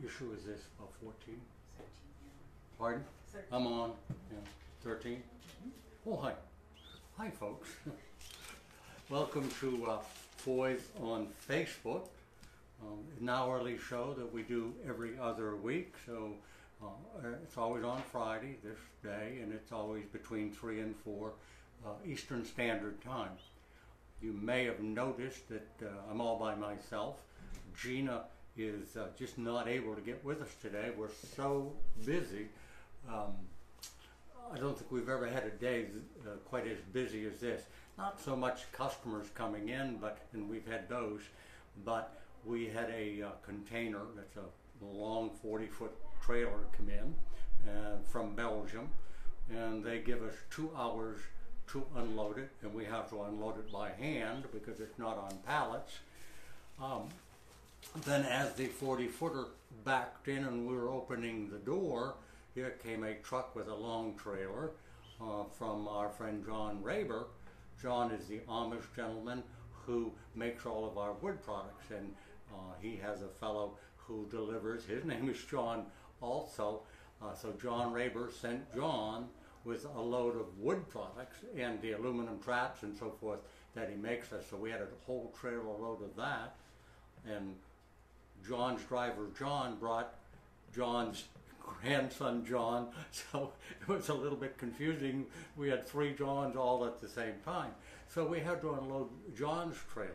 issue is this, about 14? 13, yeah. Pardon? 13. I'm on, yeah, 13? Oh, hi. Hi, folks. Welcome to Foys on Facebook, an hourly show that we do every other week. So it's always on Friday, this day, and it's always between 3 and 4 Eastern Standard Time. You may have noticed that I'm all by myself. Gina is just not able to get with us today. We're so busy. I don't think we've ever had a day quite as busy as this. Not so much customers coming in, and we've had those, but we had a container that's a long 40-foot trailer come in from Belgium, and they give us 2 hours to unload it, and we have to unload it by hand because it's not on pallets. Then as the 40-footer backed in and we were opening the door, here came a truck with a long trailer from our friend John Raber. John is the Amish gentleman who makes all of our wood products, and he has a fellow who delivers. His name is John also. So John Raber sent John with a load of wood products and the aluminum traps and so forth that he makes us. So we had a whole trailer load of that, and John's driver John brought John's grandson John, so it was a little bit confusing. We had 3 Johns all at the same time. So we had to unload John's trailer.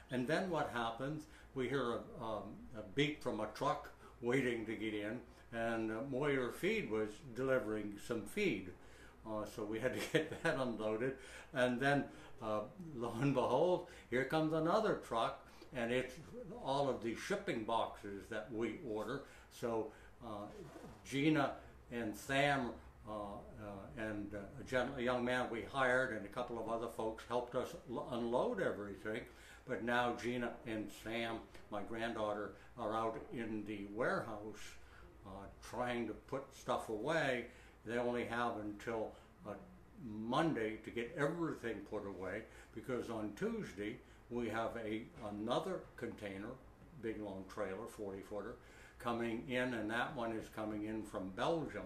And then what happens, we hear a beep from a truck waiting to get in, and Moyer Feed was delivering some feed. So we had to get that unloaded. And then lo and behold, here comes another truck, and it's all of the shipping boxes that we order. So Gina and Sam and a young man we hired and a couple of other folks helped us unload everything. But now Gina and Sam, my granddaughter, are out in the warehouse trying to put stuff away. They only have until Monday to get everything put away, because on Tuesday we have another container, big long trailer, 40-footer, coming in, and that one is coming in from Belgium.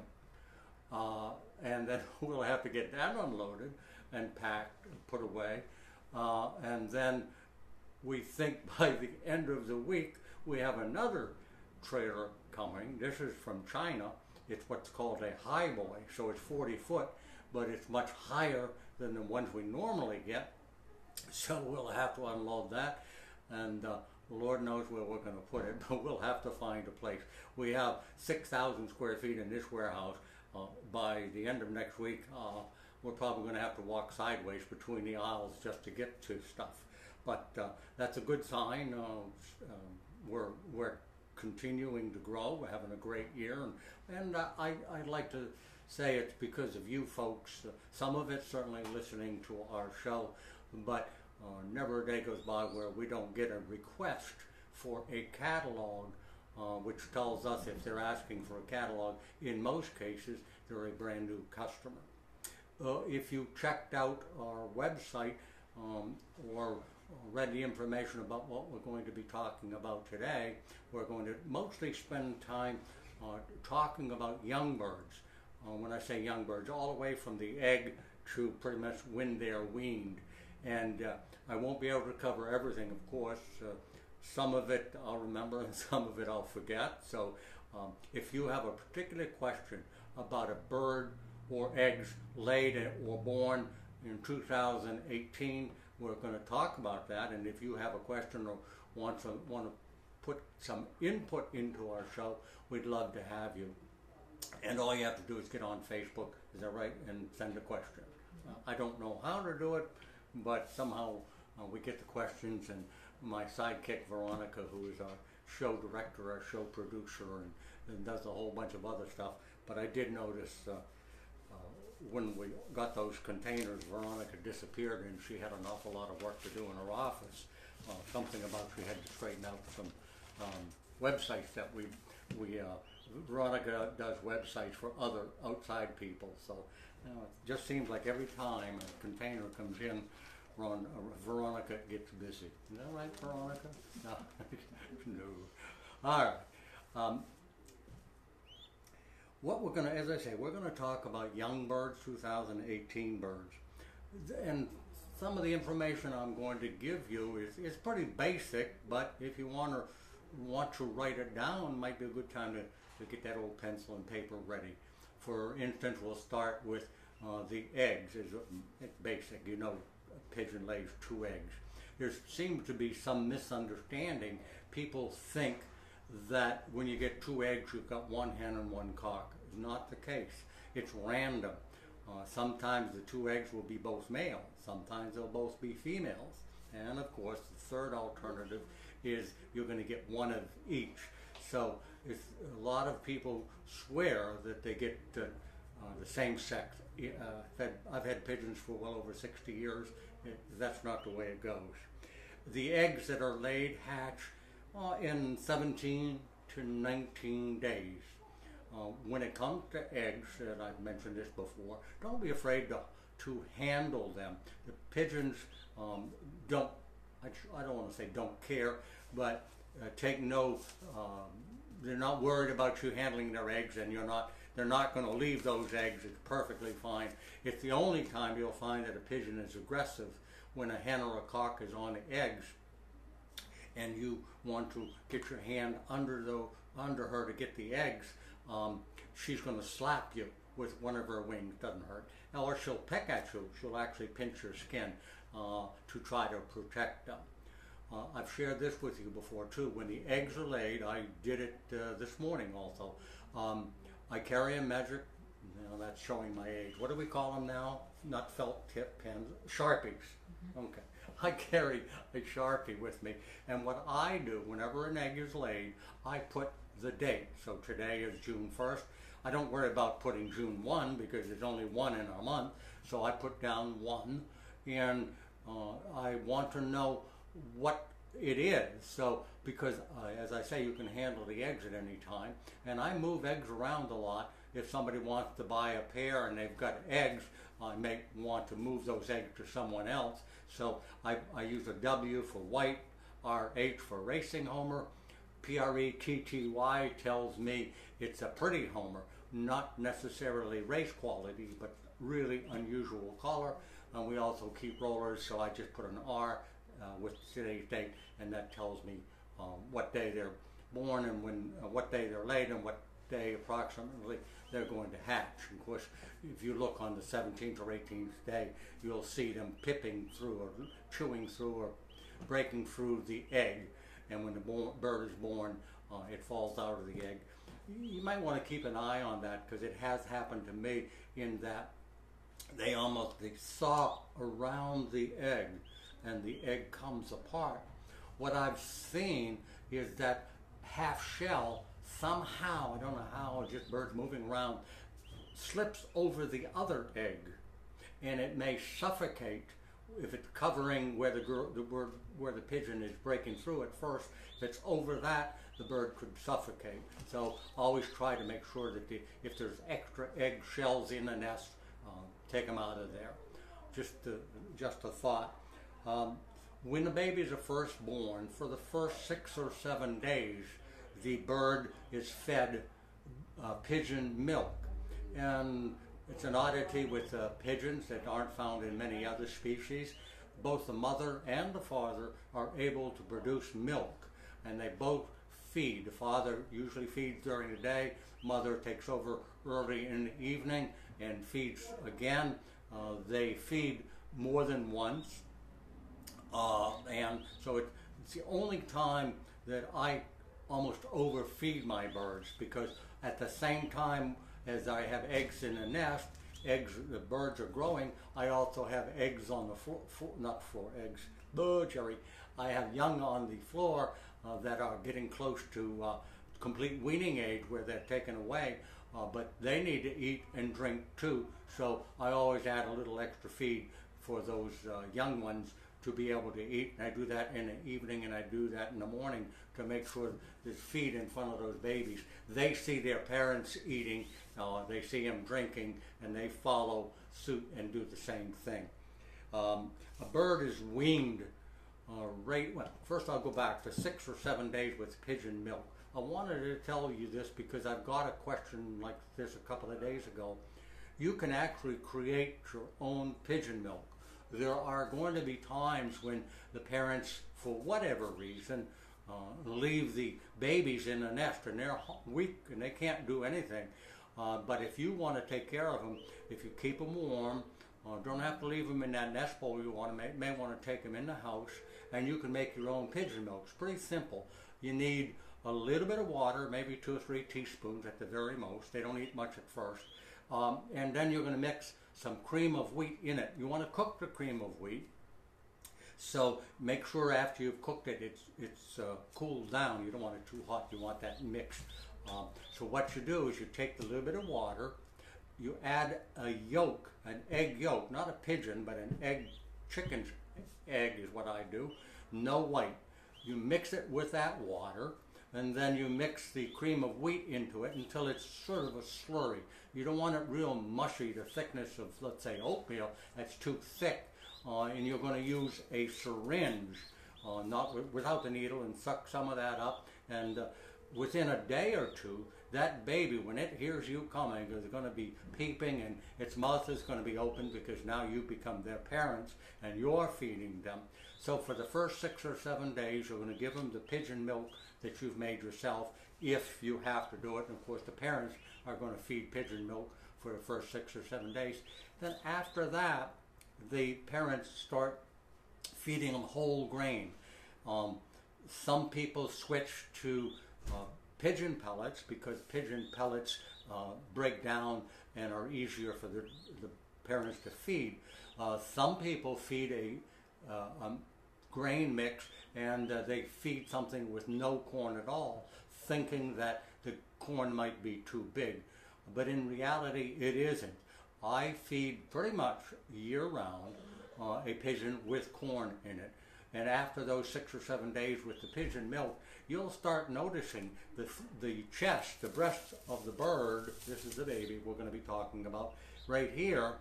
And then we'll have to get that unloaded and packed and put away. And then we think by the end of the week we have another trailer coming. This is from China. It's what's called a high boy, so it's 40 foot, but it's much higher than the ones we normally get. So we'll have to unload that, and Lord knows where we're going to put it, but we'll have to find a place. We have 6,000 square feet in this warehouse. By the end of next week, we're probably going to have to walk sideways between the aisles just to get to stuff. But that's a good sign. We're continuing to grow. We're having a great year, and I'd like to say it's because of you folks. Some of it certainly listening to our show, but never a day goes by where we don't get a request for a catalog, which tells us if they're asking for a catalog, in most cases they're a brand new customer. If you checked out our website or read the information about what we're going to be talking about today, we're going to mostly spend time talking about young birds. When I say young birds, all the way from the egg to pretty much when they're weaned. And I won't be able to cover everything, of course. Some of it I'll remember and some of it I'll forget. So if you have a particular question about a bird or eggs laid or born in 2018, we're going to talk about that. And if you have a question or want to put some input into our show, we'd love to have you. And all you have to do is get on Facebook, is that right, and send a question. I don't know how to do it, but somehow we get the questions, and my sidekick Veronica, who is our show director, our show producer, and does a whole bunch of other stuff. But I did notice when we got those containers, Veronica disappeared, and she had an awful lot of work to do in her office. Something about she had to straighten out some websites that Veronica does websites for other outside people. So it just seems like every time a container comes in, Veronica gets busy. Is that right, Veronica? No. No. All right. Um, what we're going to, as I say, we're going to talk about young birds, 2018 birds. And some of the information I'm going to give you is pretty basic, but if you want to write it down, might be a good time to get that old pencil and paper ready. For instance, we'll start with the eggs. It's basic, you know, a pigeon lays 2 eggs. There seems to be some misunderstanding. People think that when you get 2 eggs, you've got 1 hen and 1 cock. It's not the case. It's random. Sometimes the 2 eggs will be both male. Sometimes they'll both be females. And of course, the third alternative is you're going to get 1 of each. So a lot of people swear that they get the same sex. I've had pigeons for well over 60 years. That's not the way it goes. The eggs that are laid hatch in 17 to 19 days. When it comes to eggs, and I've mentioned this before, don't be afraid to handle them. The pigeons don't, I don't want to say don't care, but take no, they're not worried about you handling their eggs, and they're not going to leave those eggs. It's perfectly fine. It's the only time you'll find that a pigeon is aggressive when a hen or a cock is on the eggs and you want to get your hand under her to get the eggs. She's going to slap you with one of her wings. Doesn't hurt. Or she'll peck at you. She'll actually pinch your skin to try to protect them. I've shared this with you before too. When the eggs are laid, I did it this morning also. I carry a measure. Now that's showing my age. What do we call them now? Not felt tip pens, Sharpies. Okay. I carry a Sharpie with me, and what I do whenever an egg is laid, I put the date. So today is June 1st. I don't worry about putting June 1 because there's only 1 in a month, so I put down 1, and I want to know what it is. So because as I say, you can handle the eggs at any time, and I move eggs around a lot. If somebody wants to buy a pair and they've got eggs, I may want to move those eggs to someone else. So I use a W for white, RH for racing homer, PRETTY tells me it's a pretty homer, not necessarily race quality, but really unusual color. And we also keep rollers, so I just put an R with today's date, and that tells me what day they're born and what day they're laid and what day approximately they're going to hatch. Of course, if you look on the 17th or 18th day, you'll see them pipping through or chewing through or breaking through the egg. And when the bird is born, it falls out of the egg. You might want to keep an eye on that because it has happened to me in that they saw around the egg and the egg comes apart. What I've seen is that half shell somehow, I don't know how, just birds moving around, slips over the other egg, and it may suffocate if it's covering where the pigeon is breaking through at first. If it's over that, the bird could suffocate. So always try to make sure that if there's extra egg shells in the nest, take them out of there. Just a thought. When the babies are first born, for the first 6 or 7 days, the bird is fed pigeon milk. And it's an oddity with pigeons that aren't found in many other species. Both the mother and the father are able to produce milk, and they both feed. The father usually feeds during the day, mother takes over early in the evening and feeds again. They feed more than once, and so it's the only time that I almost overfeed my birds, because at the same time as I have eggs in the nest, the birds are growing, I also have eggs on the Jerry. I have young on the floor that are getting close to complete weaning age where they're taken away, but they need to eat and drink too, so I always add a little extra feed for those young ones to be able to eat. And I do that in the evening and I do that in the morning to make sure there's feed in front of those babies. They see their parents eating, they see them drinking, and they follow suit and do the same thing. A bird is weaned well, first I'll go back to 6 or 7 days with pigeon milk. I wanted to tell you this because I've got a question like this a couple of days ago. You can actually create your own pigeon milk. There are going to be times when the parents, for whatever reason, leave the babies in the nest and they're weak and they can't do anything. But if you want to take care of them, if you keep them warm, don't have to leave them in that nest bowl. You may want to take them in the house, and you can make your own pigeon milk. It's pretty simple. You need a little bit of water, maybe 2 or 3 teaspoons at the very most. They don't eat much at first. And then you're going to mix some cream of wheat in it. You want to cook the cream of wheat. So make sure after you've cooked it, it's cooled down. You don't want it too hot. You want that mixed. So what you do is you take the little bit of water, you add a yolk, an egg yolk, not a pigeon, but an egg, chicken's egg is what I do, no white. You mix it with that water, and then you mix the cream of wheat into it until it's sort of a slurry. You don't want it real mushy, the thickness of, let's say, oatmeal. That's too thick. And you're going to use a syringe, without the needle, and suck some of that up. And within a day or two, that baby, when it hears you coming, is going to be peeping and its mouth is going to be open because now you become their parents and you're feeding them. So for the first 6 or 7 days, you're going to give them the pigeon milk that you've made yourself if you have to do it. And of course, the parents are going to feed pigeon milk for the first 6 or 7 days. Then after that, the parents start feeding them whole grain. Some people switch to pigeon pellets because pigeon pellets break down and are easier for the parents to feed. Some people feed a grain mix and they feed something with no corn at all, thinking that the corn might be too big. But in reality, it isn't. I feed pretty much year-round a pigeon with corn in it. And after those 6 or 7 days with the pigeon milk, you'll start noticing the chest, the breast of the bird. This is the baby we're going to be talking about. Right here,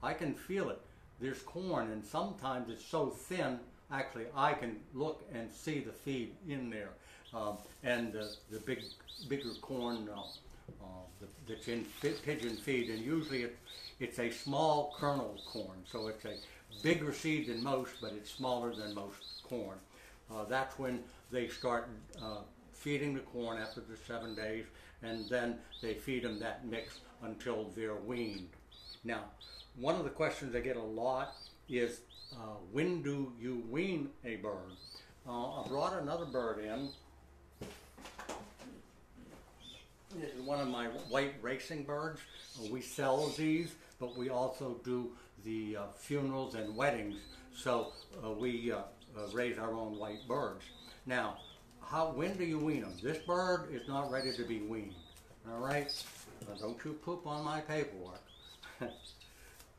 I can feel it. There's corn, and sometimes it's so thin, actually, I can look and see the feed in there. And the bigger corn that's in pigeon feed, and usually it's a small kernel corn, so it's a bigger seed than most, but it's smaller than most corn. That's when they start feeding the corn after the 7 days, and then they feed them that mix until they're weaned. Now, one of the questions I get a lot is, when do you wean a bird? I brought another bird in. This is one of my white racing birds. We sell these, but we also do the funerals and weddings. So we raise our own white birds. Now, when do you wean them? This bird is not ready to be weaned. All right? Don't you poop on my paperwork.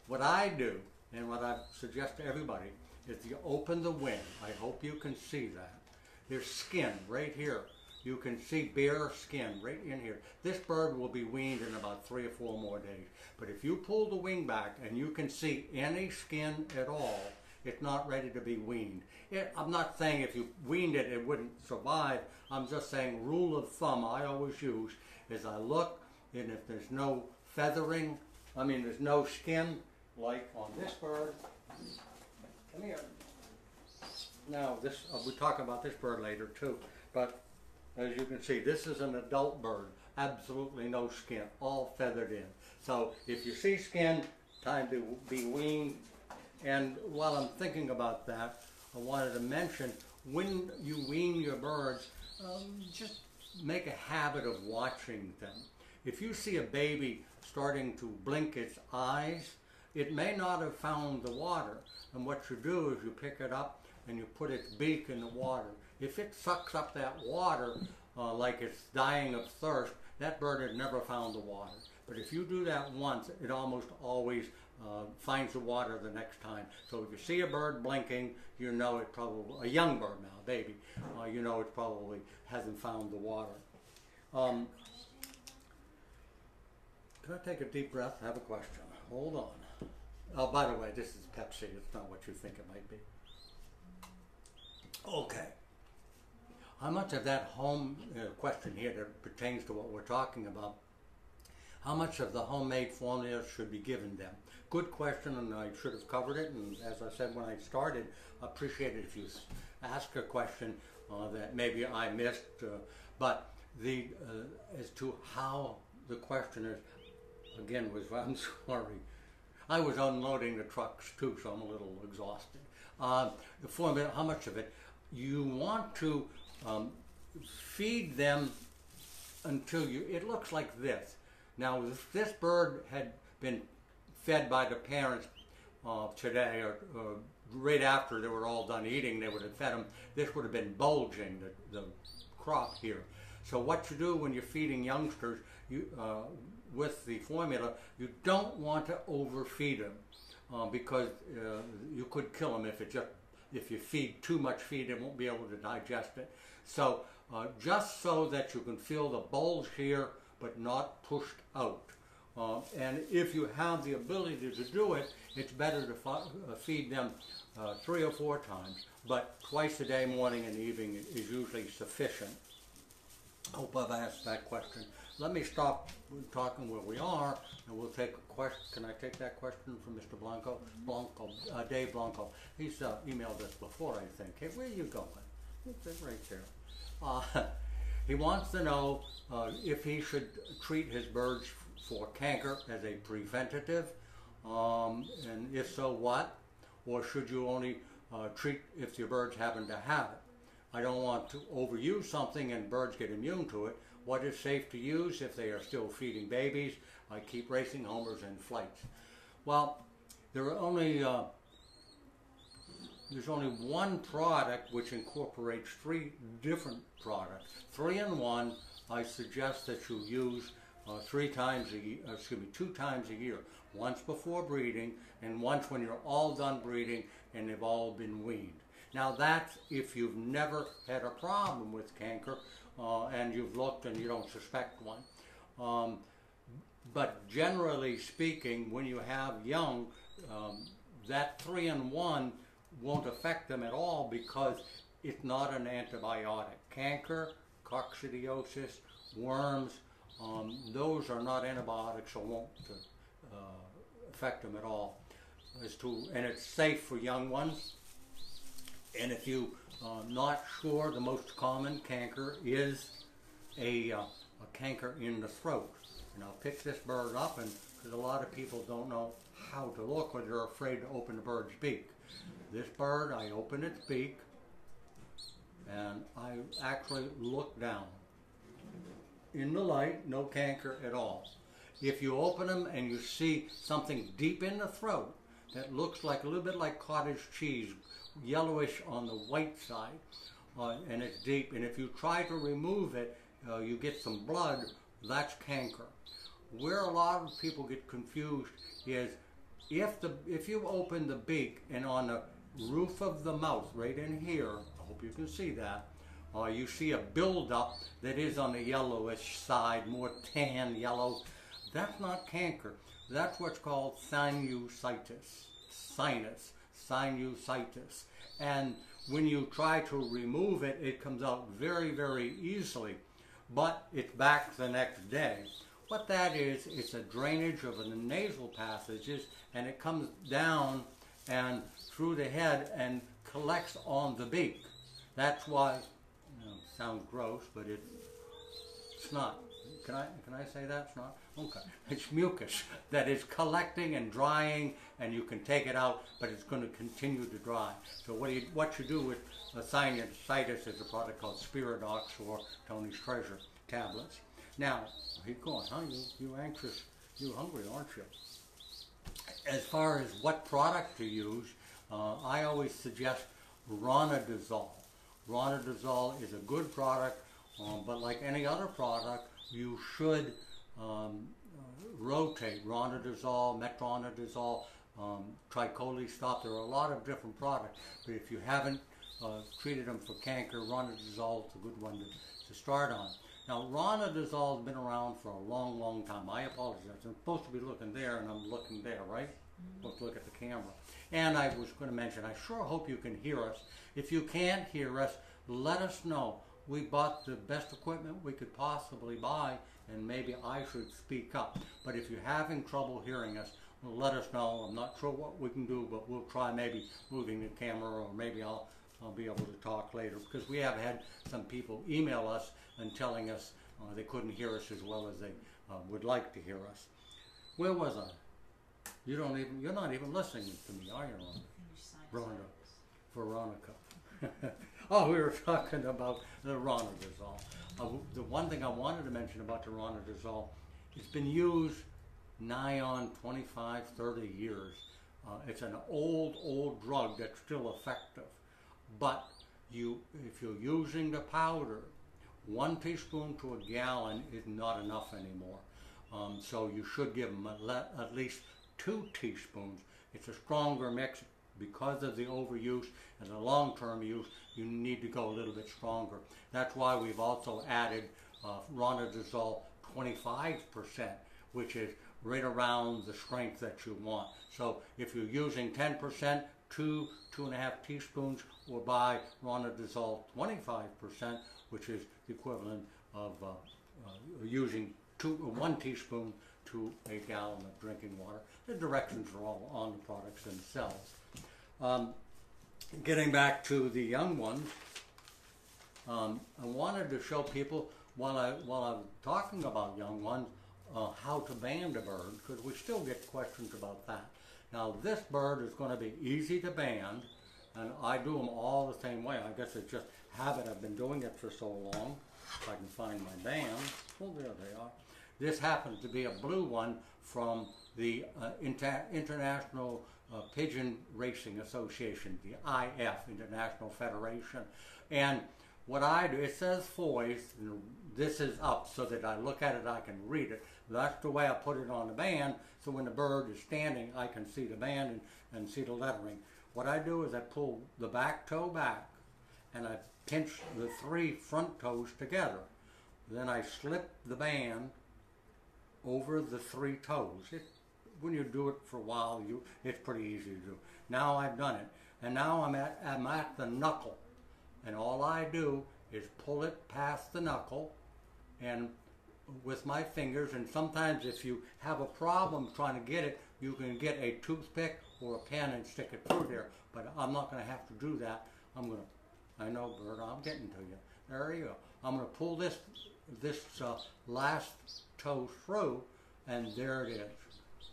What I do, and what I suggest to everybody, is you open the wing. I hope you can see that. There's skin right here. You can see bare skin right in here. This bird will be weaned in about 3 or 4 more days. But if you pull the wing back and you can see any skin at all, it's not ready to be weaned. I'm not saying if you weaned it, it wouldn't survive. I'm just saying rule of thumb I always use is I look, and if there's no feathering, there's no skin, like on this bird. Come here. Now, we'll talk about this bird later too. But as you can see, this is an adult bird. Absolutely no skin, all feathered in. So if you see skin, time to be weaned. And while I'm thinking about that, I wanted to mention, when you wean your birds, just make a habit of watching them. If you see a baby starting to blink its eyes, it may not have found the water. And what you do is you pick it up and you put its beak in the water. If it sucks up that water like it's dying of thirst, that bird had never found the water. But if you do that once, it almost always finds the water the next time. So if you see a bird blinking, you know it probably, a young bird now, baby, you know it probably hasn't found the water. Can I take a deep breath? I have a question. Hold on. Oh, by the way, this is Pepsi. It's not what you think it might be. Okay. How much of that home question here that pertains to what we're talking about, how much of the homemade formula should be given them? Good question, and I should have covered it, and as I said when I started, I appreciate it if you ask a question that maybe I missed, but as to how the question is, again, I'm sorry, I was unloading the trucks too, so I'm a little exhausted. The formula, how much of it? You want to feed them until it looks like this. Now, if this bird had been fed by the parents today, or right after they were all done eating, they would have fed them, this would have been bulging, the crop here. So what you do when you're feeding youngsters, with the formula, you don't want to overfeed them because you could kill them if you feed too much feed, they won't be able to digest it. So just so that you can feel the bulge here, but not pushed out. And if you have the ability to do it, it's better to feed them 3 or 4 times, but twice a day, morning and evening, is usually sufficient. Hope I've answered that question. Let me stop talking where we are, and we'll take a question. Can I take that question from Mr. Dave Blanco? He's emailed us before, I think. Hey, where are you going? It's right there. He wants to know if he should treat his birds for canker as a preventative, and if so, what? Or should you only treat if your birds happen to have it? I don't want to overuse something and birds get immune to it. What is safe to use if they are still feeding babies? I keep racing homers and flights. Well, there's only one product which incorporates 3 different products. 3-in-1, I suggest that you use 2 times a year. Once before breeding and once when you're all done breeding and they've all been weaned. Now that's if you've never had a problem with canker and you've looked and you don't suspect one. But generally speaking, when you have young, that 3-in-1 won't affect them at all because it's not an antibiotic. Canker, coccidiosis, worms, those are not antibiotics, so won't affect them at all. And it's safe for young ones. And if you're not sure, the most common canker is a canker in the throat. And I'll pick this bird up, and because a lot of people don't know how to look or they're afraid to open the bird's beak. This bird, I open its beak, and I actually look down. In the light, no canker at all. If you open them and you see something deep in the throat that looks like a little bit like cottage cheese, yellowish on the white side, and it's deep, and if you try to remove it, you get some blood, that's canker. Where a lot of people get confused is if you open the beak and on the roof of the mouth, right in here, I hope you can see that, you see a buildup that is on the yellowish side, more tan yellow. That's not canker. That's what's called sinusitis, sinusitis. And when you try to remove it, it comes out very, very easily, but it's back the next day. What that is, it's a drainage of the nasal passages, and it comes down and through the head and collects on the beak. That's why, sounds gross, but it's not. Can I say that? It's not? Okay. It's mucus that is collecting and drying, and you can take it out, but it's going to continue to dry. So what you do with sinusitis is a product called Spiridox or Tony's Treasure tablets. Now, keep going, huh? You anxious, you hungry, aren't you? As far as what product to use, I always suggest Ronadazole. Ronadazole is a good product, but like any other product, you should rotate Ronadazole, metronidazole, tricholistomap. There are a lot of different products, but if you haven't treated them for canker, Ronadazole is a good one to start on. Now, Ronadazole has been around for a long, long time. I apologize. I'm supposed to be looking there, and I'm looking there, right? Supposed to look at the camera. And I was going to mention, I sure hope you can hear us. If you can't hear us, let us know. we bought the best equipment we could possibly buy, and maybe I should speak up. But if you're having trouble hearing us, let us know. I'm not sure what we can do, but we'll try maybe moving the camera, or maybe I'll be able to talk later, because we have had some people email us and telling us they couldn't hear us as well as they would like to hear us. Where was I? You're not even listening to me, are you, Veronica? Oh, we were talking about the ronadazole. The one thing I wanted to mention about the ronadazole, it's been used nigh on 25, 30 years. It's an old drug that's still effective. But if you're using the powder, 1 teaspoon to a gallon is not enough anymore. So you should give them at least 2 teaspoons. It's a stronger mix because of the overuse and the long-term use. You need to go a little bit stronger. That's why we've also added ronadazole 25%, which is right around the strength that you want. So if you're using 10%, 2.5 teaspoons, or buy ronadazole 25%, which is the equivalent of using 1 teaspoon to a gallon of drinking water. The directions are all on the products themselves. Getting back to the young ones, I wanted to show people, while I'm talking about young ones, how to band a bird, because we still get questions about that. Now, this bird is going to be easy to band, and I do them all the same way. I guess it's just habit. I've been doing it for so long. If I can find my band. Oh, there they are. This happens to be a blue one from the International Pigeon Racing Association, the IF, International Federation. And what I do, it says Foys, and this is up so that I look at it, I can read it. That's the way I put it on the band, so when the bird is standing, I can see the band and see the lettering. What I do is I pull the back toe back, and I pinch the 3 front toes together. Then I slip the band over the 3 toes. When you do it for a while, it's pretty easy to do. Now I've done it, and now I'm at the knuckle, and all I do is pull it past the knuckle, and with my fingers. And sometimes if you have a problem trying to get it, you can get a toothpick or a pen and stick it through there. But I'm not going to have to do that. I know, Bert, I'm getting to you. There you go. I'm going to pull this last toe through, and there it is.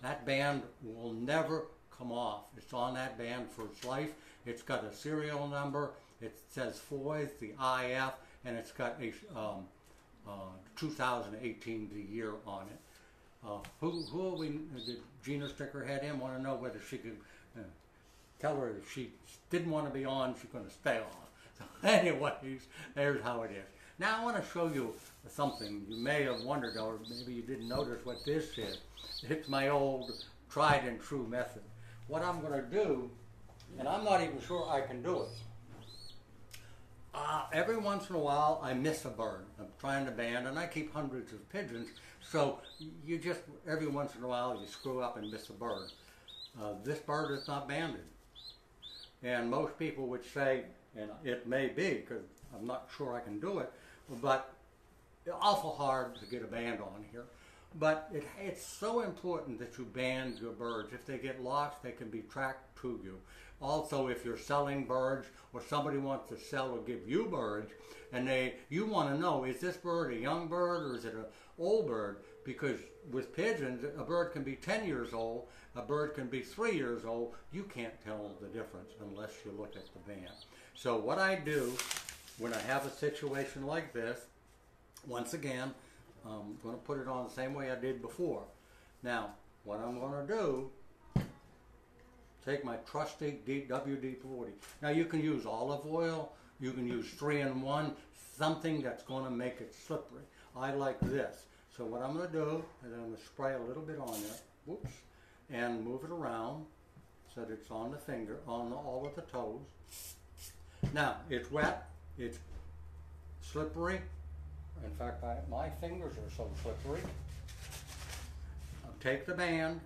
That band will never come off. It's on that band for its life. It's got a serial number. It says Foys, the IF, and it's got a 2018, the year on it. Who are we? Did Gina stick her head in? Want to know whether she could tell her if she didn't want to be on, she's going to stay on. So anyways, there's how it is. Now I want to show you something. You may have wondered, or maybe you didn't notice what this is. It's my old tried and true method. What I'm going to do, and I'm not even sure I can do it. Every once in a while I miss a bird. I'm trying to band, and I keep hundreds of pigeons, so you just, every once in a while you screw up and miss a bird. This bird is not banded. And most people would say, and it may be, because I'm not sure I can do it, but it's awful hard to get a band on here. But it's so important that you band your birds. If they get lost, they can be tracked to you. Also, if you're selling birds, or somebody wants to sell or give you birds, and you want to know, is this bird a young bird or is it an old bird? Because with pigeons, a bird can be 10 years old, a bird can be 3 years old. You can't tell the difference unless you look at the band. So what I do when I have a situation like this, once again, I'm going to put it on the same way I did before. Now, what I'm going to do, take my trusty WD-40. Now you can use olive oil, you can use 3-in-1, something that's going to make it slippery. I like this. So what I'm going to do is I'm going to spray a little bit on there, whoops, and move it around so that it's on the finger, on all of the toes. Now, it's wet, it's slippery. In fact, my fingers are so slippery. I'll take the band,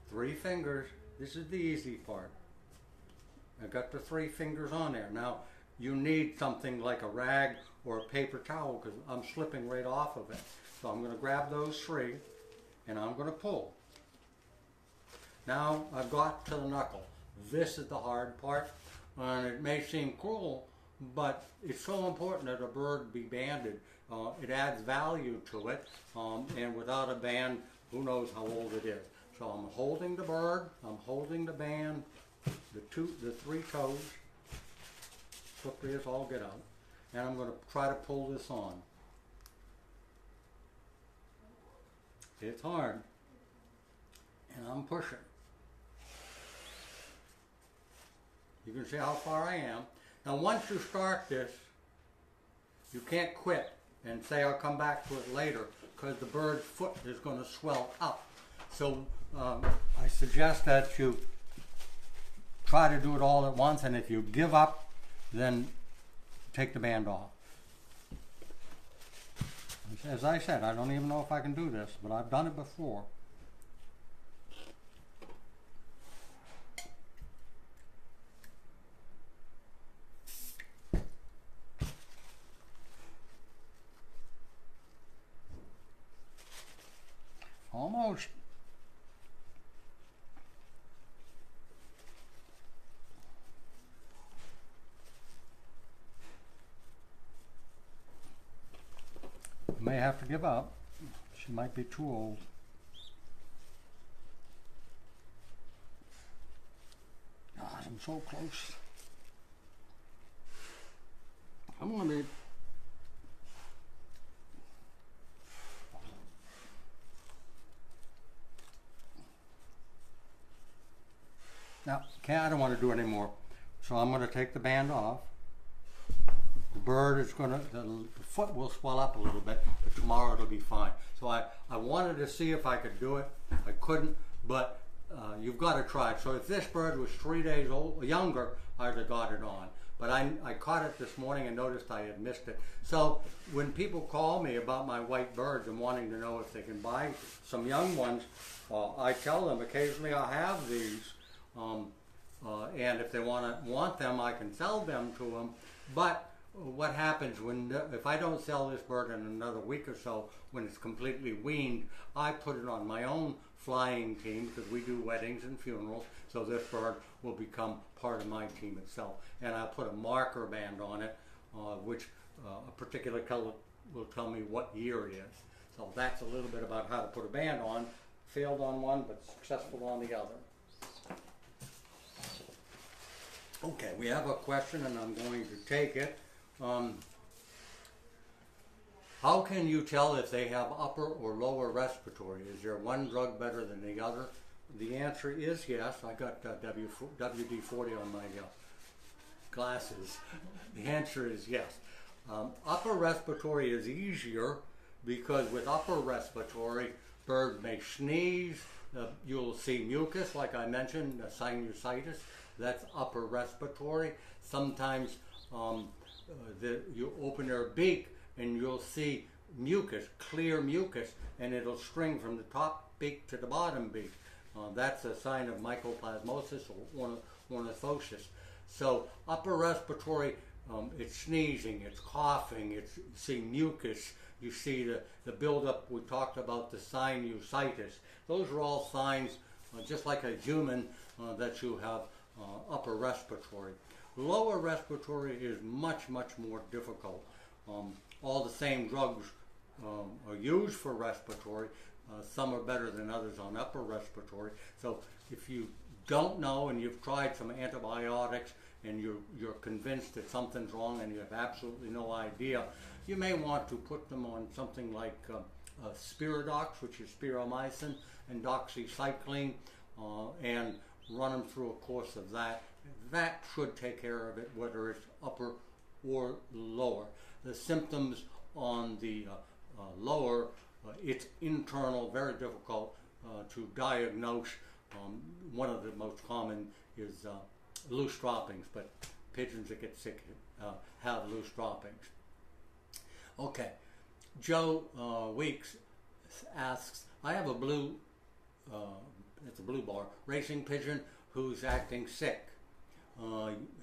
3 fingers. This is the easy part. I've got the 3 fingers on there. Now, you need something like a rag or a paper towel because I'm slipping right off of it. So I'm going to grab those three and I'm going to pull. Now I've got to the knuckle. This is the hard part, and it may seem cruel, but it's so important that a bird be banded. It adds value to it, and without a band, who knows how old it is. So I'm holding the bird, I'm holding the band, the three toes, slippery as all get out, and I'm going to try to pull this on. It's hard, and I'm pushing. You can see how far I am. Now once you start this, you can't quit and say I'll come back to it later because the bird's foot is going to swell up. So I suggest that you try to do it all at once, and if you give up, then take the band off. As I said, I don't even know if I can do this, but I've done it before. Almost. May have to give up. She might be too old. God, I'm so close. I'm gonna be. Now, I don't want to do it anymore. So I'm going to take the band off. The bird is going to, the foot will swell up a little bit, but tomorrow it'll be fine. So I wanted to see if I could do it. I couldn't, but you've got to try it. So if this bird was 3 days old, younger, I'd have got it on. But I caught it this morning and noticed I had missed it. So when people call me about my white birds and wanting to know if they can buy some young ones, I tell them occasionally I have these. And if they want them, I can sell them to them. But what happens if I don't sell this bird in another week or so, when it's completely weaned, I put it on my own flying team because we do weddings and funerals. So this bird will become part of my team itself. And I'll put a marker band on it, which a particular color will tell me what year it is. So that's a little bit about how to put a band on. Failed on one, but successful on the other. Okay, we have a question and I'm going to take it. How can you tell if they have upper or lower respiratory? Is there one drug better than the other? The answer is yes. I got WD-40 on my glasses. The answer is yes. Upper respiratory is easier because with upper respiratory, birds may sneeze. You'll see mucus, like I mentioned, sinusitis. That's upper respiratory. Sometimes you open their beak and you'll see mucus, clear mucus, and it'll string from the top beak to the bottom beak. That's a sign of mycoplasmosis or ornithosis. So upper respiratory, it's sneezing, it's coughing, you see mucus, you see the buildup. We talked about the sinusitis. Those are all signs, just like a human, that you have upper respiratory. Lower respiratory is much, much more difficult. All the same drugs are used for respiratory. Some are better than others on upper respiratory. So if you don't know and you've tried some antibiotics and you're convinced that something's wrong and you have absolutely no idea, you may want to put them on something like Spiridox, which is spiromycin, and doxycycline, and run them through a course of that. That should take care of it, whether it's upper or lower. The symptoms on the lower, it's internal, very difficult to diagnose. One of the most common is loose droppings, but pigeons that get sick have loose droppings. Okay, Joe Weeks asks, I have a blue, it's a blue bar, racing pigeon who's acting sick.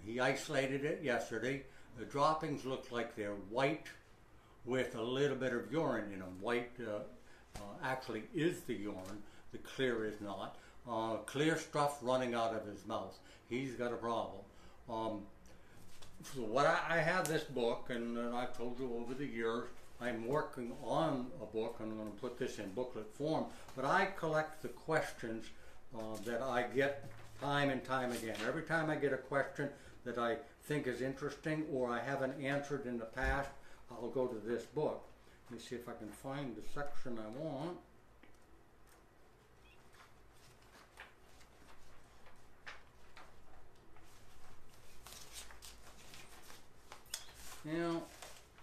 He isolated it yesterday. The droppings look like they're white with a little bit of urine in them. White actually is the urine, the clear is not. Clear stuff running out of his mouth. He's got a problem. So what I have this book, and I've told you over the years, I'm working on a book. I'm going to put this in booklet form, but I collect the questions that I get time and time again. Every time I get a question that I think is interesting or I haven't answered in the past, I'll go to this book. Let me see if I can find the section I want. Now,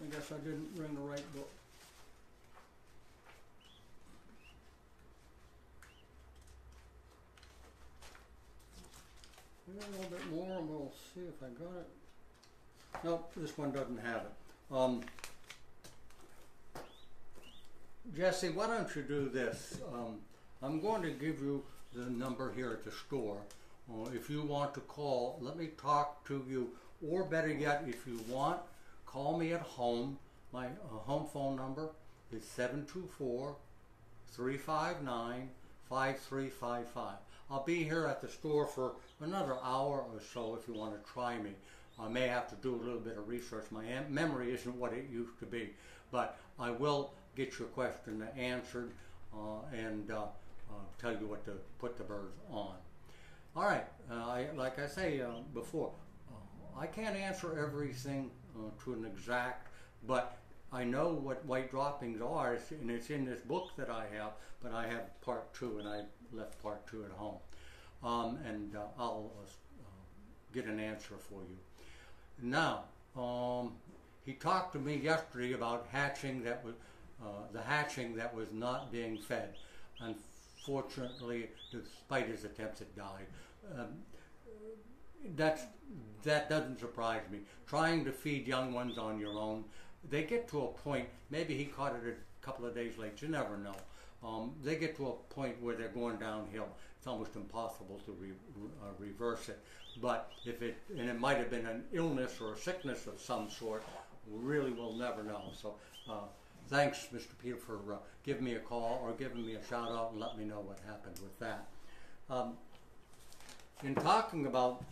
I guess I didn't bring the right book. A little bit more and we'll see if I got it. Nope, this one doesn't have it. Jesse, why don't you do this? I'm going to give you the number here at the store. If you want to call, let me talk to you, or better yet, if you want, call me at home. My home phone number is 724-359-5355. I'll be here at the store for another hour or so if you want to try me. I may have to do a little bit of research. My memory isn't what it used to be, but I will get your question answered and tell you what to put the birds on. All right, like I say before, I can't answer everything to an exact, but I know what white droppings are, and it's in this book that I have, but I have part 2, and I left part 2 at home. And I'll get an answer for you. Now, he talked to me yesterday about hatching that was, the hatching that was not being fed. Unfortunately, despite his attempts, it died. That doesn't surprise me. Trying to feed young ones on your own, they get to a point, maybe he caught it a couple of days late, you never know. They get to a point where they're going downhill. It's almost impossible to reverse it. But if it, and it might have been an illness or a sickness of some sort, really we'll never know. So thanks, Mr. Peter, for giving me a call or giving me a shout out and let me know what happened with that. In talking about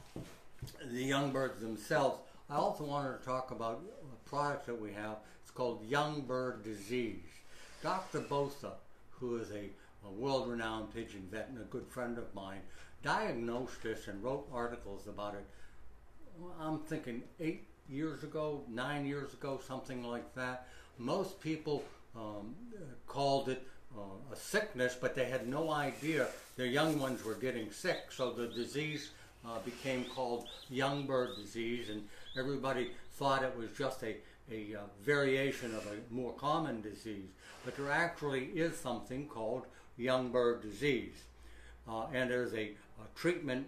the young birds themselves, I also wanted to talk about a product that we have. It's called Young Bird Disease. Dr. Bosa, who is a world-renowned pigeon vet and a good friend of mine, diagnosed this and wrote articles about it, I'm thinking 8 years ago, 9 years ago, something like that. Most people called it a sickness, but they had no idea their young ones were getting sick, so the disease became called young bird disease, and everybody thought it was just a variation of a more common disease. But there actually is something called young bird disease, and there's a treatment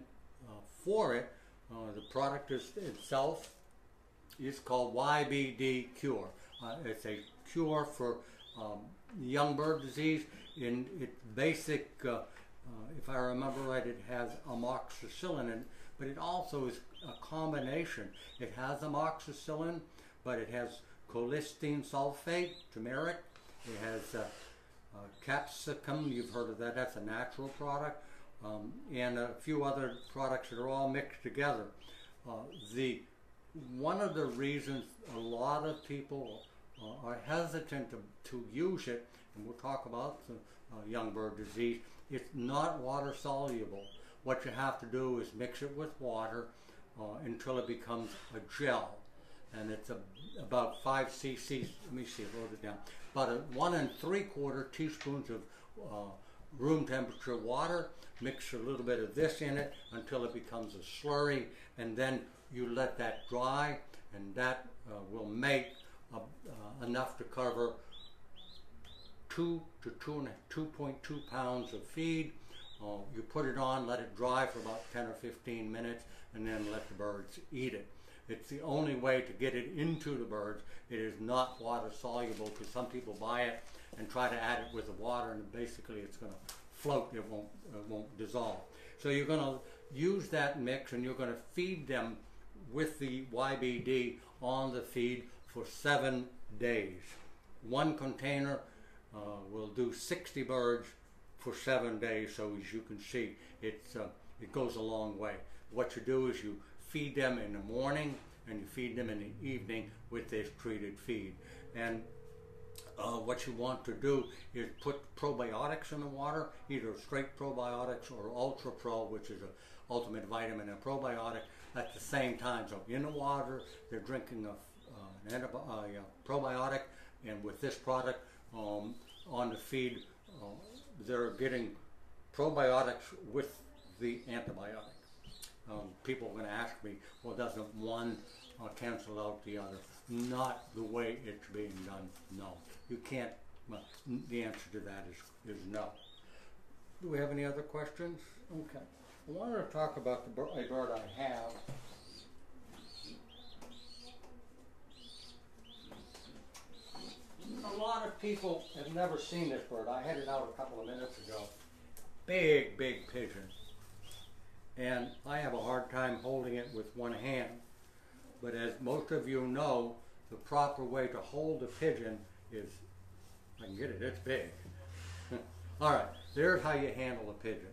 for it. The product itself is called YBD Cure. It's a cure for young bird disease. In its basic, if I remember right, it has amoxicillin in it, but it also is a combination. It has amoxicillin, but it has choline sulfate, turmeric. It has capsicum, you've heard of that, that's a natural product, and a few other products that are all mixed together. One of the reasons a lot of people are hesitant to use it, and we'll talk about the young bird disease, it's not water soluble. What you have to do is mix it with water until it becomes a gel. And it's about 5 cc's, let me see, wrote it down, about 1 3/4 teaspoons of room temperature water. Mix a little bit of this in it until it becomes a slurry, and then you let that dry, and that will make enough to cover 2 to 2.2 pounds of feed. You put it on, let it dry for about 10 or 15 minutes, and then let the birds eat it. It's the only way to get it into the birds. It is not water soluble, because some people buy it and try to add it with the water, and basically it's going to float. It won't dissolve. So you're going to use that mix, and you're going to feed them with the YBD on the feed for 7 days. One container will do 60 birds for 7 days, so as you can see, it goes a long way. What you do is you feed them in the morning and you feed them in the evening with this treated feed. And what you want to do is put probiotics in the water, either straight probiotics or Ultra Pro, which is an ultimate vitamin and probiotic, at the same time. So in the water, they're drinking a probiotic, and with this product on the feed, they're getting probiotics with the antibiotic. People are going to ask me, well, doesn't one cancel out the other? Not the way it's being done, no. You can't, well, the answer to that is no. Do we have any other questions? Okay. I wanted to talk about a bird I have. A lot of people have never seen this bird. I had it out a couple of minutes ago. Big, big pigeon. And I have a hard time holding it with one hand. But as most of you know, the proper way to hold a pigeon is, I can get it, it's big. All right, there's how you handle a pigeon.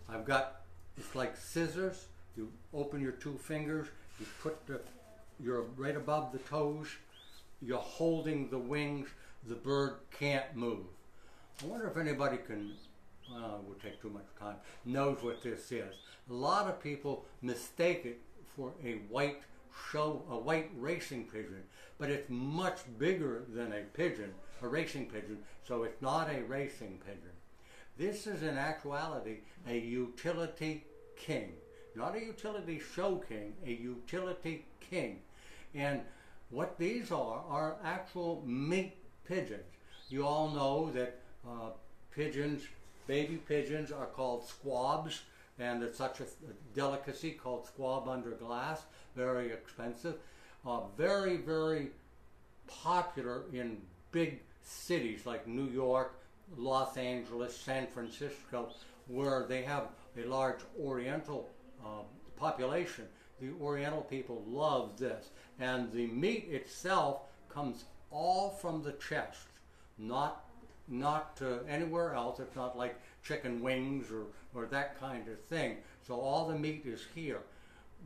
I've got, it's like scissors. You open your two fingers, you put you're right above the toes, you're holding the wings, the bird can't move. I wonder if anybody can, it would take too much time, knows what this is. A lot of people mistake it for a white racing pigeon, but it's much bigger than a pigeon, a racing pigeon, so it's not a racing pigeon. This is in actuality a utility king, not a utility show king, a utility king. And what these are actual meat pigeons. You all know that pigeons, baby pigeons, are called squabs, and it's such a delicacy called squab under glass, very expensive. Very, very popular in big cities like New York, Los Angeles, San Francisco, where they have a large Oriental population. The Oriental people love this. And the meat itself comes all from the chest, not anywhere else. It's not like chicken wings or that kind of thing. So all the meat is here.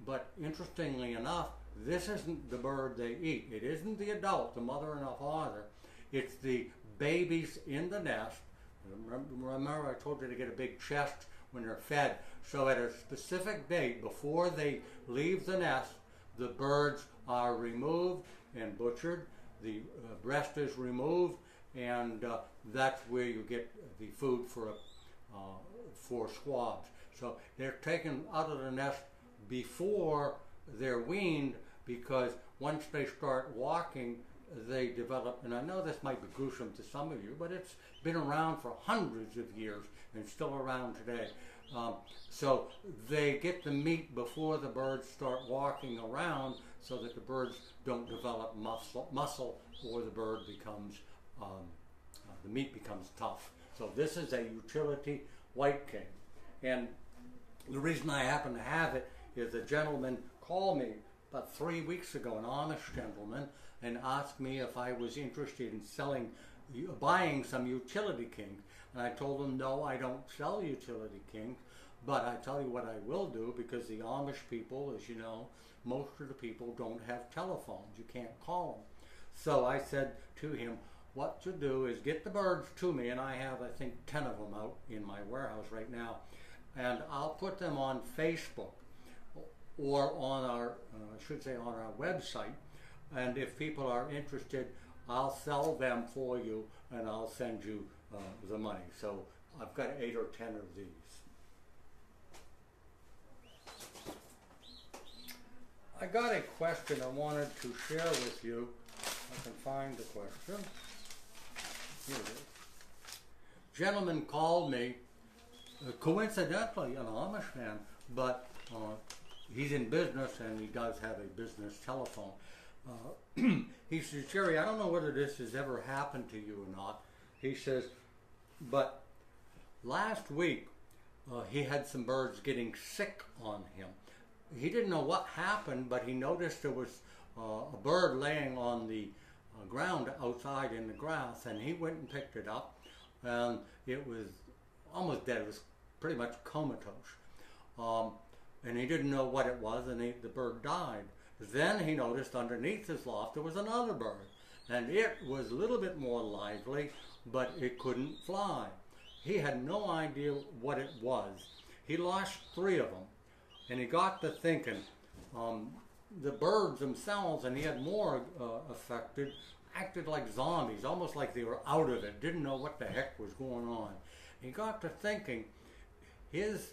But interestingly enough, this isn't the bird they eat. It isn't the adult, the mother and the father. It's the babies in the nest. Remember I told you to get a big chest when they're fed. So at a specific date, before they leave the nest, the birds are removed and butchered. The breast is removed, and that's where you get the food for squabs. So they're taken out of the nest before they're weaned, because once they start walking, they develop, and I know this might be gruesome to some of you, but it's been around for hundreds of years and still around today. So they get the meat before the birds start walking around, so that the birds don't develop muscle or the bird becomes, the meat becomes tough. So this is a utility white king. And the reason I happen to have it is a gentleman called me about 3 weeks ago, an Amish gentleman, and asked me if I was interested in buying some utility kings. And I told him, no, I don't sell utility kings, but I tell you what I will do, because the Amish people, as you know, most of the people don't have telephones. You can't call them. So I said to him, what to do is get the birds to me, and I have, I think, 10 of them out in my warehouse right now, and I'll put them on Facebook or on our, I should say on our website, and if people are interested, I'll sell them for you, and I'll send you the money. So I've got 8 or 10 of these. I got a question I wanted to share with you. I can find the question. Here it is. Gentleman called me, coincidentally an Amish man, but he's in business and he does have a business telephone. He says, Jerry, I don't know whether this has ever happened to you or not. He says, but last week he had some birds getting sick on him. He didn't know what happened, but he noticed there was a bird laying on the ground outside in the grass, and he went and picked it up, and it was almost dead. It was pretty much comatose. And he didn't know what it was, and the bird died. Then he noticed underneath his loft there was another bird, and it was a little bit more lively, but it couldn't fly. He had no idea what it was. He lost 3 of them, and he got to thinking, the birds themselves, and he had more affected, acted like zombies, almost like they were out of it, didn't know what the heck was going on. He got to thinking, his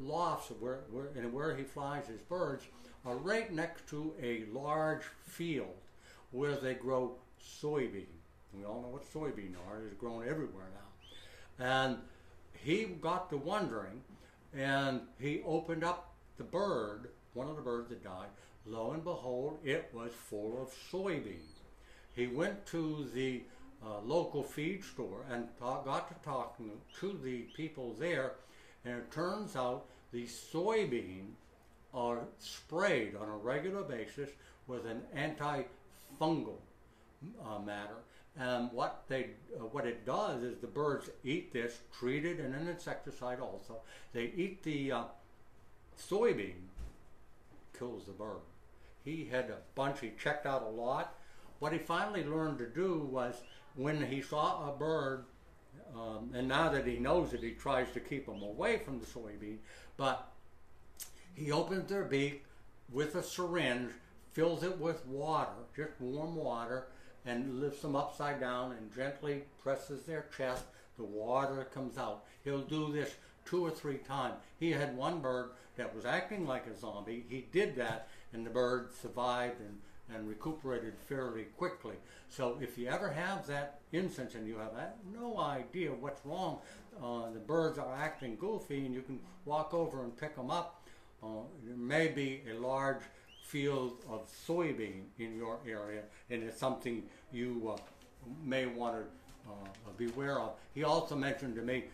lofts where he flies his birds are right next to a large field where they grow soybean. We all know what soybean are. It's grown everywhere now. And he got to wondering, and he opened up the bird, one of the birds that died. Lo and behold, it was full of soybeans. He went to the local feed store and got to talking to the people there, and it turns out the soybean are sprayed on a regular basis with an antifungal matter. And what it does is the birds eat this, treated in an insecticide also. They eat the soybean, kills the bird. He had a bunch, he checked out a lot. What he finally learned to do was when he saw a bird, and now that he knows it, he tries to keep them away from the soybean, but he opens their beak with a syringe, fills it with water, just warm water, and lifts them upside down and gently presses their chest. The water comes out. He'll do this 2 or 3 times. He had one bird that was acting like a zombie. He did that, and the bird survived and recuperated fairly quickly. So if you ever have that instance and you have no idea what's wrong, the birds are acting goofy, and you can walk over and pick them up. There may be a large field of soybean in your area, and it's something you may want to beware of. He also mentioned to me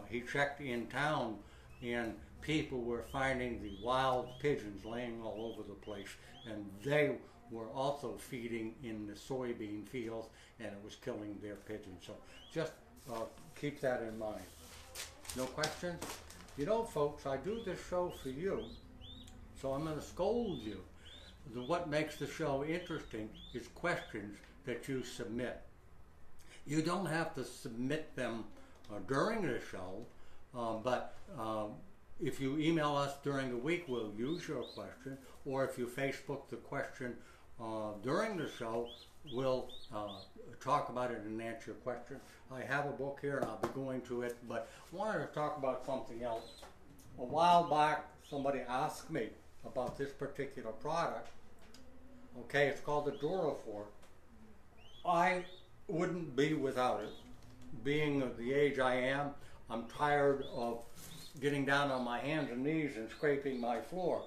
he checked in town, and people were finding the wild pigeons laying all over the place, and they were also feeding in the soybean fields, and it was killing their pigeons. So just keep that in mind. No questions? You know, folks, I do this show for you, so I'm going to scold you. What makes the show interesting is questions that you submit. You don't have to submit them during the show, but if you email us during the week, we'll use your question, or if you Facebook the question during the show, we'll talk about it and answer your question. I have a book here, and I'll be going to it, but I wanted to talk about something else. A while back, somebody asked me about this particular product. Okay, it's called the Durafor. I wouldn't be without it. Being of the age I am, I'm tired of getting down on my hands and knees and scraping my floor.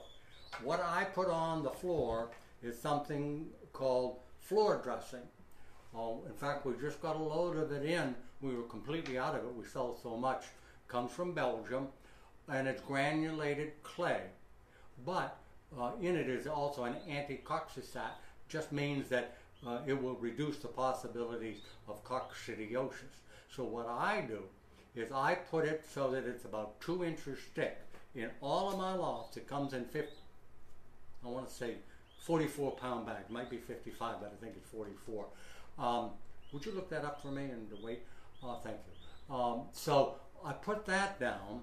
What I put on the floor is something called floor dressing. In fact, we just got a load of it in. We were completely out of it. We sell so much. It comes from Belgium, and it's granulated clay. But in it is also an anti-coccidiosis. Just means that it will reduce the possibilities of coccidiosis. So what I do is I put it so that it's about 2 inches thick. In all of my lofts, it comes in 44-pound bag. It might be 55, but I think it's 44. Would you look that up for me and the weight? Thank you. So I put that down,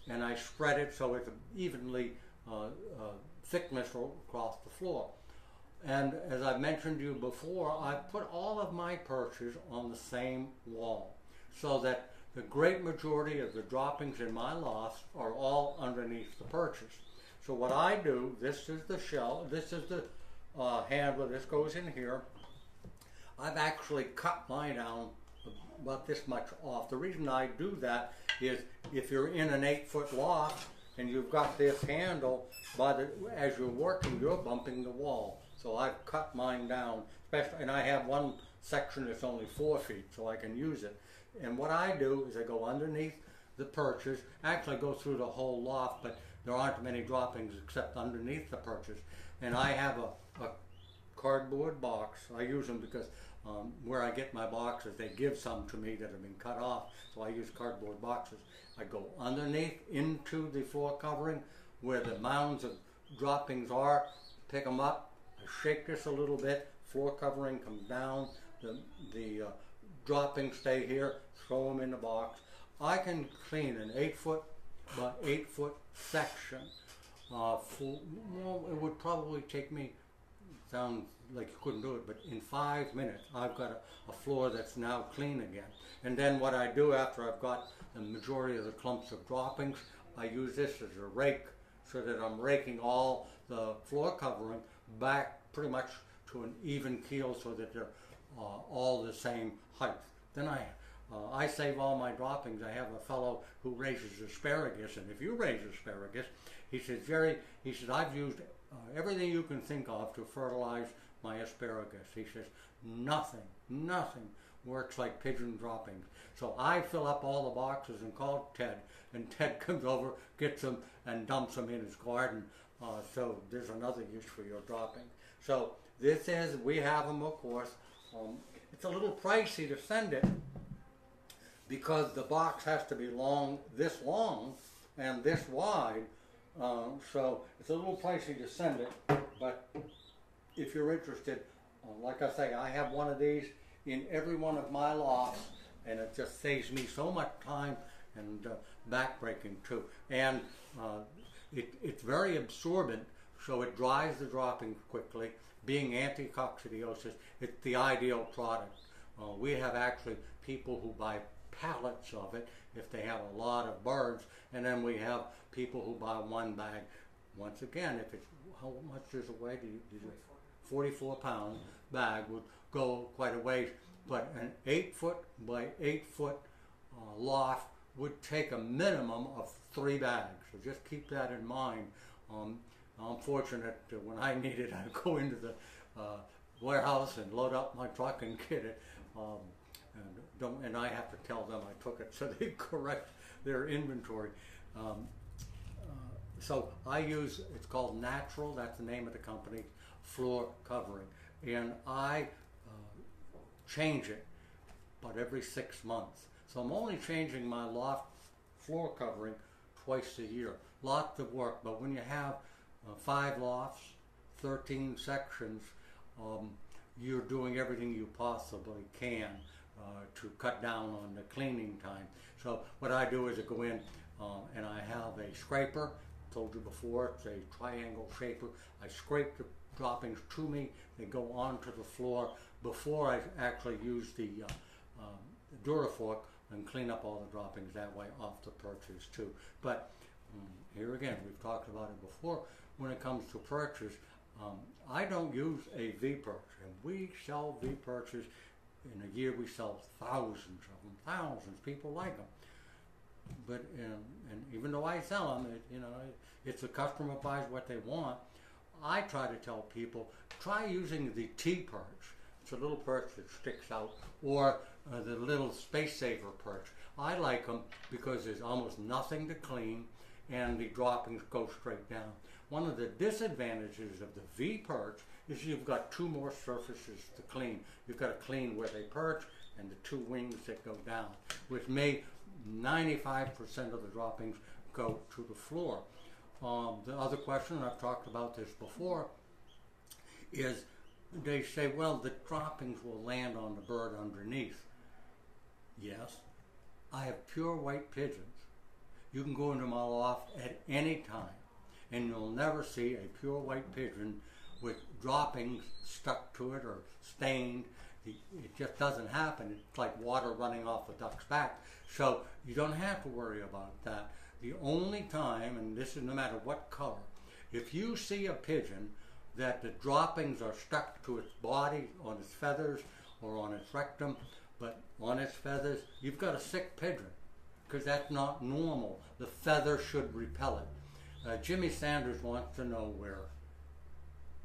and I spread it so it's evenly thickness across the floor. And as I mentioned to you before, I put all of my perches on the same wall so that the great majority of the droppings in my lofts are all underneath the perches. So what I do, this is the shell, this is the handle, this goes in here. I've actually cut mine down about this much off. The reason I do that is if you're in an 8-foot loft and you've got this handle, as you're working, you're bumping the wall. So I've cut mine down, and I have one section that's only 4 feet, so I can use it. And what I do is I go underneath the perches. Actually, I go through the whole loft, but there aren't many droppings except underneath the perches. And I have a cardboard box. I use them because where I get my boxes, they give some to me that have been cut off, so I use cardboard boxes. I go underneath into the floor covering where the mounds of droppings are, pick them up, I shake this a little bit, floor covering comes down, the droppings stay here, throw them in the box. I can clean an 8-foot by 8-foot section. Well, it would probably take me, sounds like you couldn't do it, but in 5 minutes I've got a floor that's now clean again. And then what I do after I've got the majority of the clumps of droppings, I use this as a rake so that I'm raking all the floor covering back pretty much to an even keel so that they're all the same height. Then I save all my droppings. I have a fellow who raises asparagus, and if you raise asparagus, he says, Jerry, he says, I've used everything you can think of to fertilize my asparagus. He says, nothing works like pigeon droppings. So I fill up all the boxes and call Ted, and Ted comes over, gets them, and dumps them in his garden. So there's another use for your dropping. So this is, we have them, of course. It's a little pricey to send it because the box has to be this long and this wide. So it's a little pricey to send it, but if you're interested, like I say, I have one of these in every one of my lofts, and it just saves me so much time and back breaking too. And it's very absorbent, so it dries the droppings quickly. Being anti-coccidiosis, it's the ideal product. We have actually people who buy pallets of it if they have a lot of birds, and then we have people who buy one bag. Once again, if it's, how much does it weigh? 44 pound bag would go quite a ways, but an 8-foot by 8-foot loft would take a minimum of 3 bags. So just keep that in mind. I'm fortunate that when I need it, I go into the warehouse and load up my truck and get it. And I have to tell them I took it so they correct their inventory. So I use, it's called Natural, that's the name of the company, floor covering. And I change it about every 6 months. So I'm only changing my loft floor covering twice a year. Lots of work, but when you have 5 lofts, 13 sections, you're doing everything you possibly can to cut down on the cleaning time. So what I do is I go in and I have a scraper. Told you before, it's a triangle shaper. I scrape the droppings to me. They go onto the floor before I actually use the Durafork and clean up all the droppings that way off the perches too. But here again, we've talked about it before. When it comes to perches, I don't use a V-perch, and we sell V-perches. In a year, we sell thousands of them, thousands. People like them. But and even though I sell them, it's the customer buys what they want. I try to tell people, try using the T-perch. It's a little perch that sticks out, or the little space saver perch. I like them because there's almost nothing to clean, and the droppings go straight down. One of the disadvantages of the V-perch is you've got 2 more surfaces to clean. You've got to clean where they perch and the 2 wings that go down. With me, 95% of the droppings go to the floor. The other question, I've talked about this before, is they say, well, the droppings will land on the bird underneath. Yes, I have pure white pigeons. You can go into my loft at any time, and you'll never see a pure white pigeon with droppings stuck to it or stained. It just doesn't happen. It's like water running off a duck's back. So you don't have to worry about that. The only time, and this is no matter what color, if you see a pigeon that the droppings are stuck to its body, on its feathers, or on its rectum, but on its feathers, you've got a sick pigeon, because that's not normal. The feather should repel it. Jimmy Sanders wants to know where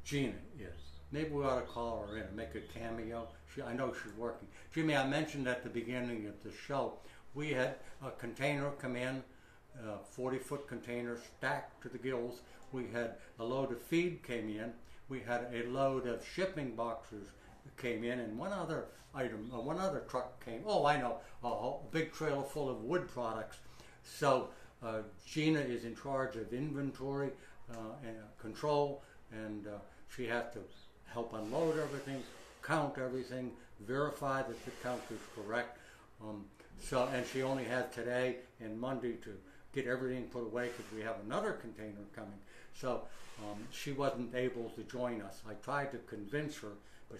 Gina is. Maybe we ought to call her in and make a cameo. I know she's working. Jimmy, I mentioned at the beginning of the show, we had a container come in, a 40-foot container stacked to the gills. We had a load of feed came in. we had a load of shipping boxes that came in, and one other item, one other truck came. Oh, I know, a big trailer full of wood products. So Gina is in charge of inventory and control, and she has to help unload everything, count everything, verify that the count is correct. And she only had today and Monday to get everything put away because we have another container coming. So she wasn't able to join us. I tried to convince her, but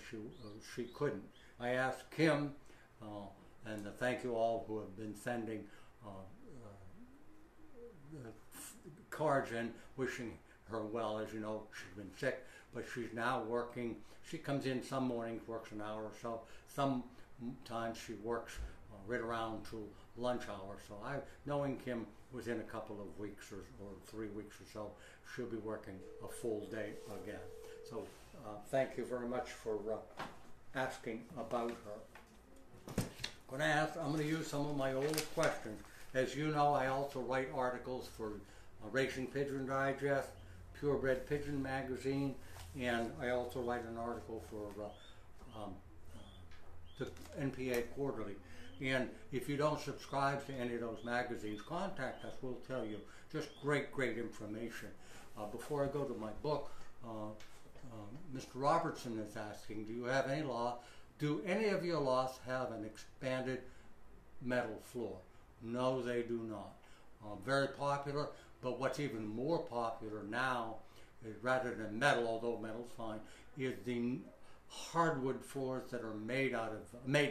she couldn't. I asked Kim, and thank you all who have been sending cards in wishing her well. As you know, she's been sick, but she's now working. She comes in some mornings, works an hour or so. Sometimes she works right around to lunch hour. So knowing Kim, within a couple of weeks or 3 weeks or so, she'll be working a full day again. So thank you very much for asking about her. I'm going to use some of my old questions. As you know, I also write articles for Racing Pigeon Digest, Purebred Pigeon Magazine, and I also write an article for the NPA Quarterly. And if you don't subscribe to any of those magazines, contact us. We'll tell you just great information. Before I go to my book, Mr. Robertson is asking, do any of your lofts have an expanded metal floor? No, they do not. Very popular, but what's even more popular now, is, rather than metal, although metal's fine, is the hardwood floors that are made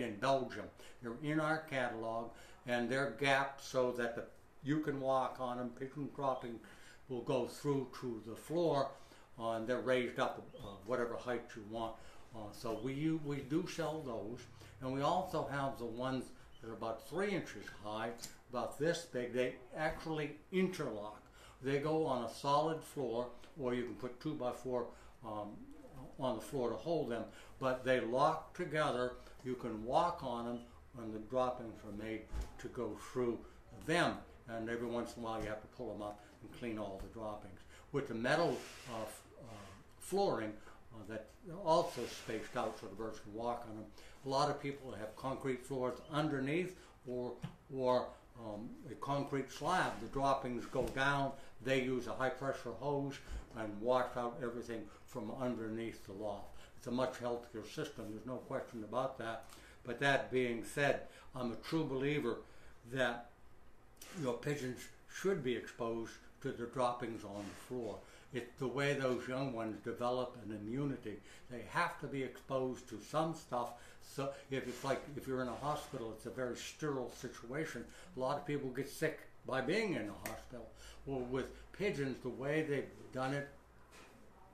in Belgium. They're in our catalog, and they're gapped so that you can walk on them. Pigeon dropping will go through to the floor, and they're raised up whatever height you want. So we do sell those, and we also have the ones that are about 3 inches high, about this big. They actually interlock. They go on a solid floor, or you can put 2x4 on the floor to hold them, but they lock together. You can walk on them, and the droppings are made to go through them, and every once in a while you have to pull them up and clean all the droppings. With the metal flooring that's also spaced out so the birds can walk on them, a lot of people have concrete floors underneath or a concrete slab. The droppings go down. They use a high pressure hose and wash out everything from underneath the loft. It's a much healthier system, there's no question about that. But that being said, I'm a true believer that your pigeons should be exposed to the droppings on the floor. It's the way those young ones develop an immunity. They have to be exposed to some stuff. So if you're in a hospital, it's a very sterile situation. A lot of people get sick by being in a hospital. Well, with pigeons, the way they've done it,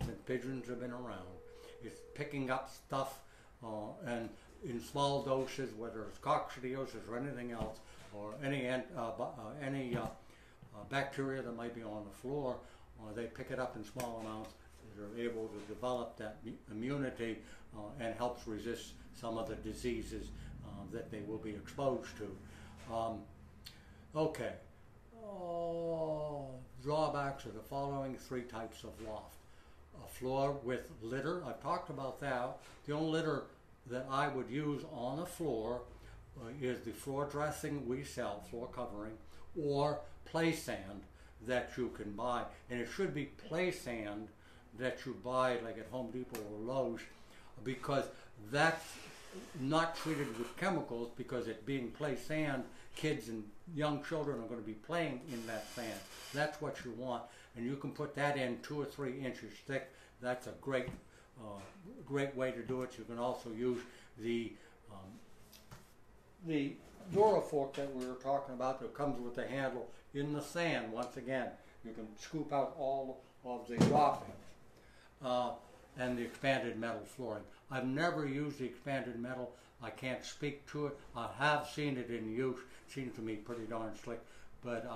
since pigeons have been around, is picking up stuff and in small doses, whether it's coccidiosis or anything else, or any bacteria that might be on the floor, they pick it up in small amounts. They're able to develop that immunity and helps resist some of the diseases that they will be exposed to. Okay. Drawbacks are the following 3 types of loft. A floor with litter, I've talked about that. The only litter that I would use on the floor is the floor dressing we sell, floor covering, or play sand that you can buy. And it should be play sand that you buy like at Home Depot or Lowe's, because that's not treated with chemicals, because it being play sand, kids and young children are going to be playing in that sand. That's what you want, and you can put that in 2 or 3 inches thick. That's a great way to do it. You can also use the Durafork that we were talking about that comes with the handle in the sand. Once again, you can scoop out all of the droppings. And the expanded metal flooring. I've never used the expanded metal. I can't speak to it. I have seen it in use. It seems to me pretty darn slick, but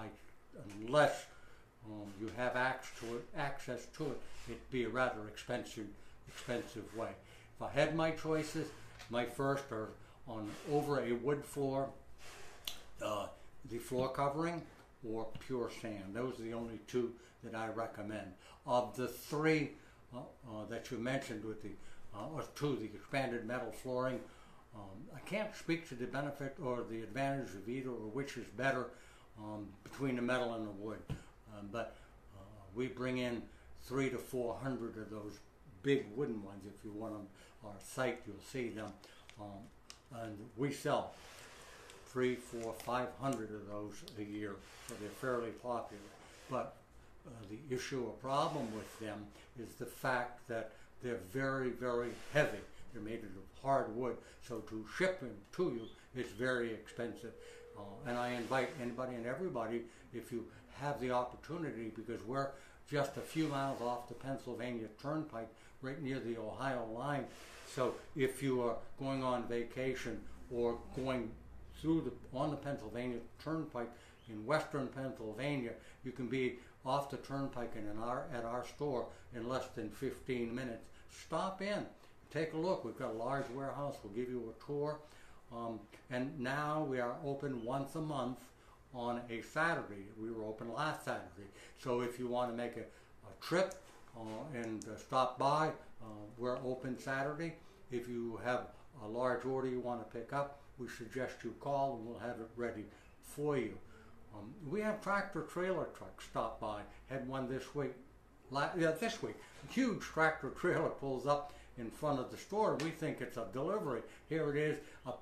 unless you have access to it, it'd be a rather expensive way. If I had my choices, my first are over a wood floor, the floor covering, or pure sand. Those are the only 2 that I recommend. Of the 3 that you mentioned with the to the expanded metal flooring. I can't speak to the benefit or the advantage of either or which is better between the metal and the wood, but we bring in 300 to 400 of those big wooden ones. If you want them on our site, you'll see them, and we sell 300, 400, 500 of those a year, so they're fairly popular. But the issue or problem with them is the fact that they're very, very heavy. They're made of hard wood, so to ship them to you is very expensive. And I invite anybody and everybody, if you have the opportunity, because we're just a few miles off the Pennsylvania Turnpike, right near the Ohio line. So if you are going on vacation or going through on the Pennsylvania Turnpike in western Pennsylvania, you can be off the turnpike and at our store in less than 15 minutes. Stop in, take a look. We've got a large warehouse. We'll give you a tour. And now we are open once a month on a Saturday. We were open last Saturday. So if you want to make a trip and stop by, we're open Saturday. If you have a large order you want to pick up, we suggest you call and we'll have it ready for you. We have tractor trailer trucks stop by. Had one this week. This week, a huge tractor trailer pulls up in front of the store. We think it's a delivery. Here it is, a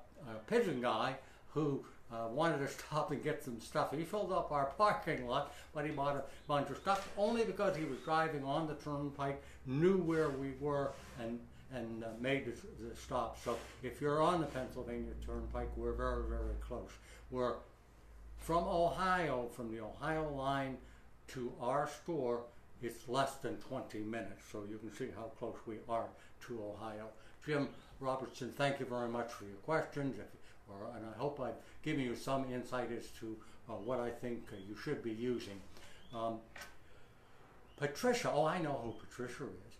pigeon guy who wanted to stop and get some stuff. He filled up our parking lot, but he bought a bunch of stuff only because he was driving on the turnpike, knew where we were, and made the stop. So if you're on the Pennsylvania Turnpike, we're very, very close. We're from Ohio, from the Ohio line to our store, it's less than 20 minutes. So you can see how close we are to Ohio. Jim Robertson, thank you very much for your questions. And I hope I've given you some insight as to what I think you should be using. Patricia, oh, I know who Patricia is.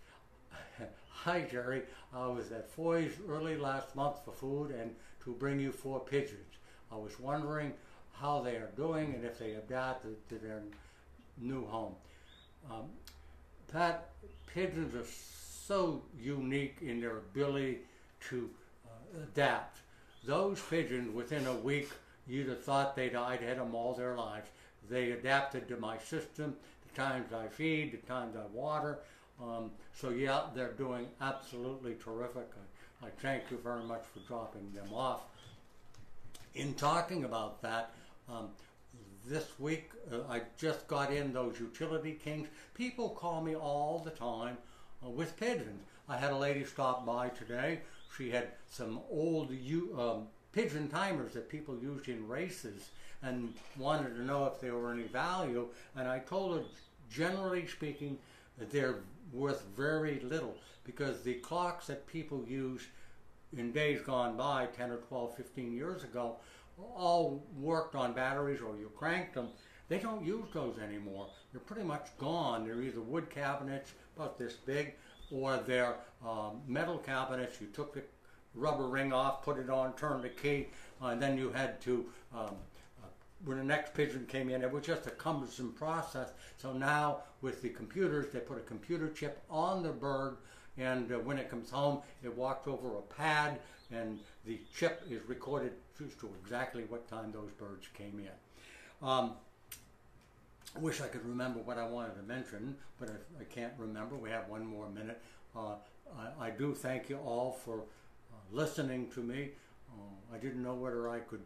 Hi, Jerry. I was at Foys early last month for food and to bring you 4 pigeons. I was wondering how they are doing and if they adapted to their new home. Pat, pigeons are so unique in their ability to adapt. Those pigeons, within a week, you'd have thought they'd had them all their lives. They adapted to my system, the times I feed, the times I water. So yeah, they're doing absolutely terrific. I thank you very much for dropping them off. In talking about that, this week I just got in those utility kings. People call me all the time with pigeons. I had a lady stop by today. She had some old pigeon timers that people used in races and wanted to know if they were any value. And I told her, generally speaking, that they're worth very little because the clocks that people use in days gone by, 10 or 12, 15 years ago, all worked on batteries or you cranked them. They don't use those anymore. They're pretty much gone. They're either wood cabinets about this big or they're metal cabinets. You took the rubber ring off, put it on, turned the key, and then you had to, when the next pigeon came in, it was just a cumbersome process. So now with the computers, they put a computer chip on the bird, and when it comes home, it walks over a pad, and the chip is recorded to exactly what time those birds came in. I wish I could remember what I wanted to mention, but I can't remember. We have one more minute. I do thank you all for listening to me. I didn't know whether I could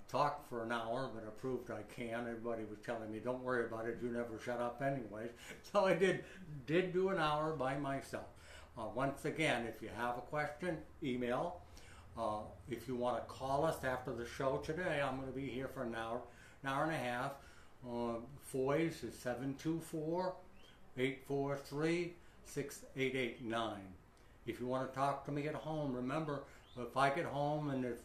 talk for an hour, but I proved I can. Everybody was telling me, don't worry about it, you never shut up anyways. So I did do an hour by myself. Once again, if you have a question, email. If you want to call us after the show today, I'm going to be here for an hour and a half. Foys is 724-843-6889. If you want to talk to me at home, remember, if I get home and if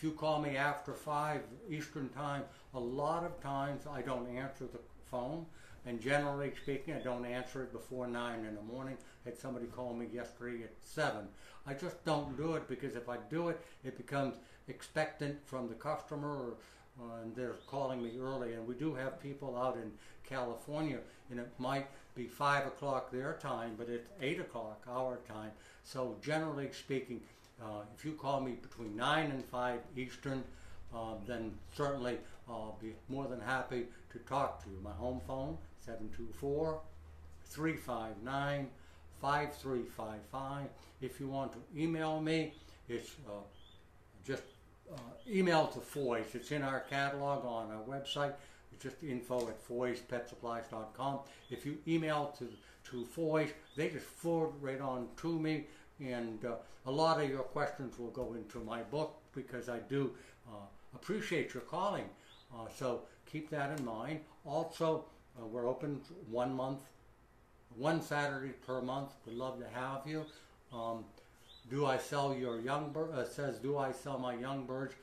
you call me after 5 Eastern time, a lot of times I don't answer the phone. And generally speaking, I don't answer it before 9 in the morning. I had somebody call me yesterday at 7. I just don't do it because if I do it, it becomes expectant from the customer and they're calling me early. And we do have people out in California, and it might be 5 o'clock their time, but it's 8 o'clock our time. So generally speaking, if you call me between 9 and 5 Eastern, then certainly I'll be more than happy to talk to you. My home phone, 724-359-5355. If you want to email me, it's just email to Foys. It's in our catalog on our website. It's just info@foyspetsupplies.com. If you email to Foys, they just forward right on to me, and a lot of your questions will go into my book, because I do appreciate your calling. So keep that in mind. Also, we're open 1 month, 1 Saturday per month. We'd love to have you. Do I sell your young bird? Says, do I sell my young birds?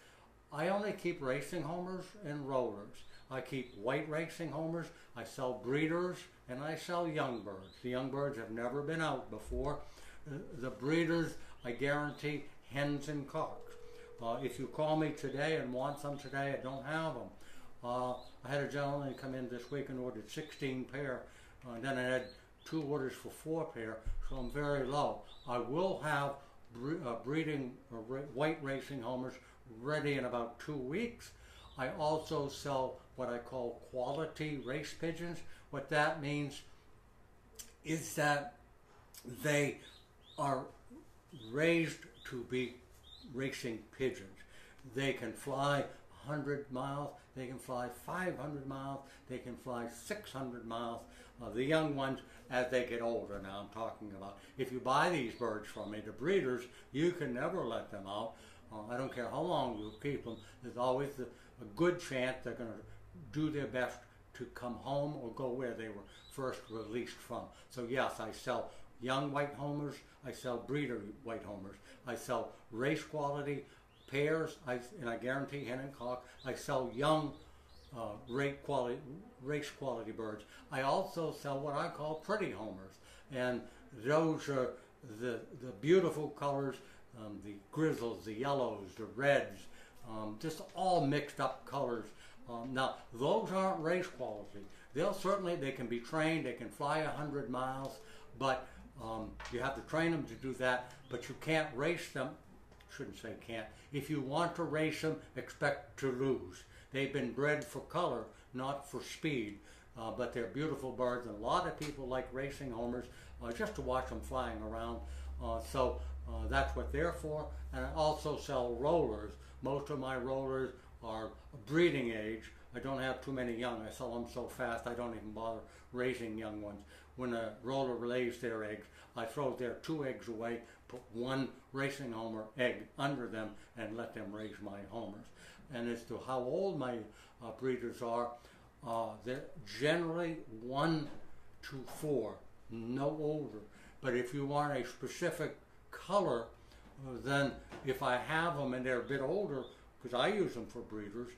I only keep racing homers and rollers. I keep white racing homers. I sell breeders, and I sell young birds. The young birds have never been out before. The breeders, I guarantee, hens and cocks. If you call me today and want some today, I don't have them. I had a gentleman come in this week and ordered 16 pair, and then I had 2 orders for 4 pair, so I'm very low. I will have breeding white racing homers ready in about 2 weeks. I also sell what I call quality race pigeons. What that means is that they are raised to be racing pigeons. They can fly 100 miles, they can fly 500 miles, they can fly 600 miles. The young ones, as they get older, now I'm talking about. If you buy these birds from me, the breeders, you can never let them out. I don't care how long you keep them, there's always a good chance they're going to do their best to come home or go where they were first released from. So yes, I sell young white homers, I sell breeder white homers, I sell race quality pairs, and I guarantee hen and cock. I sell young race quality birds. I also sell what I call pretty homers, and those are the beautiful colors, the grizzles, the yellows, the reds, just all mixed up colors. Now, those aren't race quality. They can be trained, they can fly 100 miles, but you have to train them to do that, but you can't race them. Shouldn't say can't. If you want to race them, expect to lose. They've been bred for color, not for speed, but they're beautiful birds, and a lot of people like racing homers just to watch them flying around. So that's what they're for. And I also sell rollers. Most of my rollers are breeding age. I don't have too many young. I sell them so fast I don't even bother raising young ones. When a roller lays their eggs, I throw their 2 eggs away, put 1 racing homer egg under them, and let them raise my homers. And as to how old my breeders are, they're generally 1 to 4, no older. But if you want a specific color, then if I have them and they're a bit older, because I use them for breeders,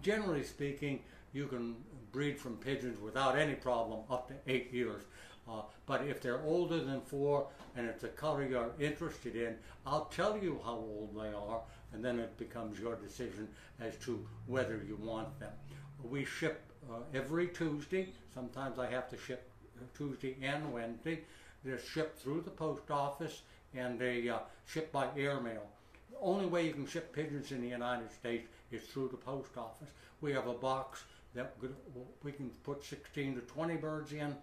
generally speaking, you can breed from pigeons without any problem up to 8 years. But if they're older than 4 and it's a color you're interested in, I'll tell you how old they are, and then it becomes your decision as to whether you want them. We ship every Tuesday. Sometimes I have to ship Tuesday and Wednesday. They're shipped through the post office, and they ship by airmail. The only way you can ship pigeons in the United States is through the post office. We have a box that we can put 16 to 20 birds in.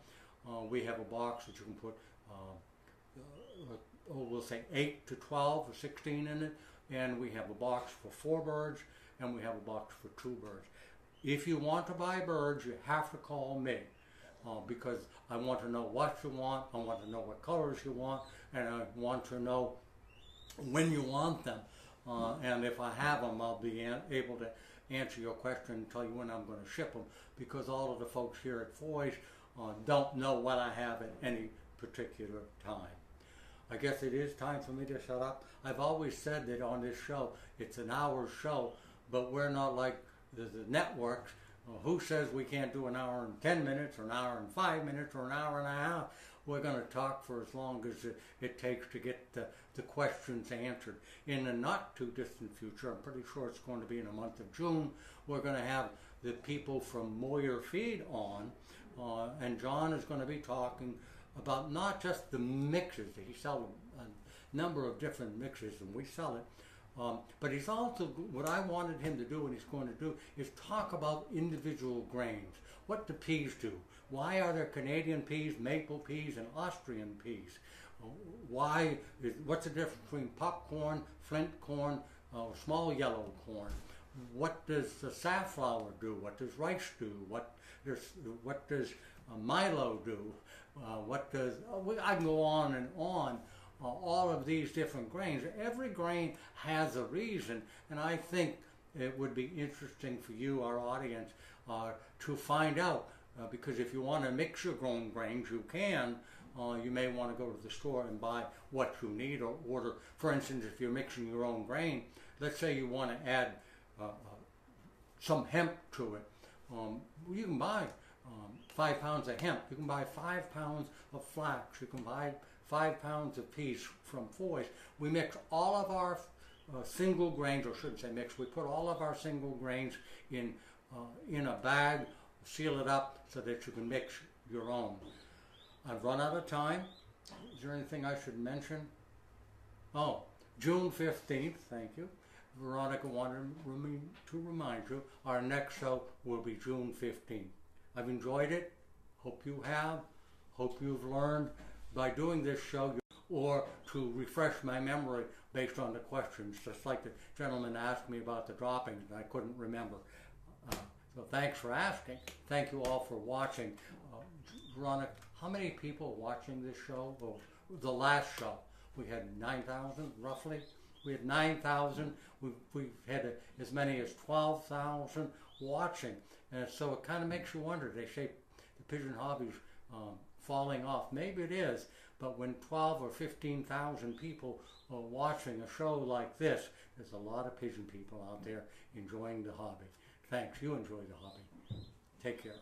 We have a box that you can put, we'll say 8 to 12 or 16 in it. And we have a box for 4 birds, and we have a box for 2 birds. If you want to buy birds, you have to call me, because I want to know what you want, I want to know what colors you want, and I want to know when you want them. And if I have them, I'll be able to answer your question and tell you when I'm going to ship them, because all of the folks here at Foys don't know what I have at any particular time. I guess it is time for me to shut up. I've always said that on this show, it's an hour show, but we're not like the networks. Who says we can't do an hour and 10 minutes, or an hour and 5 minutes, or an hour and a half? We're going to talk for as long as it takes to get the questions answered. In the not too distant future, I'm pretty sure it's going to be in the month of June, we're going to have the people from Moyer Feed on, and John is going to be talking about not just the mixes. He sells a number of different mixes, and we sell it. But he's also, what I wanted him to do and he's going to do is talk about individual grains. What do peas do? Why are there Canadian peas, maple peas, and Austrian peas? What's the difference between popcorn, flint corn, small yellow corn? What does safflower do? What does rice do? What does Milo do? I can go on and on. All of these different grains. Every grain has a reason, and I think it would be interesting for you, our audience, to find out, because if you want to mix your grown grains, you can. You may want to go to the store and buy what you need or order. For instance, if you're mixing your own grain, let's say you want to add some hemp to it. You can buy 5 pounds of hemp. You can buy 5 pounds of flax. You can buy 5 pounds of peas from Foys. We mix all of our single grains, or shouldn't say mix, we put all of our single grains in a bag, seal it up so that you can mix your own. I've run out of time. Is there anything I should mention? Oh, June 15th, thank you. Veronica wanted me to remind you, our next show will be June 15th. I've enjoyed it. Hope you have. Hope you've learned by doing this show, or to refresh my memory based on the questions, just like the gentleman asked me about the droppings and I couldn't remember. So thanks for asking. Thank you all for watching. Veronica, how many people watching this show? Well, the last show, we had 9,000 roughly. We had 9,000. We've had as many as 12,000 watching. And so it kind of makes you wonder. They say the pigeon hobby's falling off. Maybe it is, but when 12 or 15,000 people are watching a show like this, there's a lot of pigeon people out there enjoying the hobby. Thanks. You enjoy the hobby. Take care.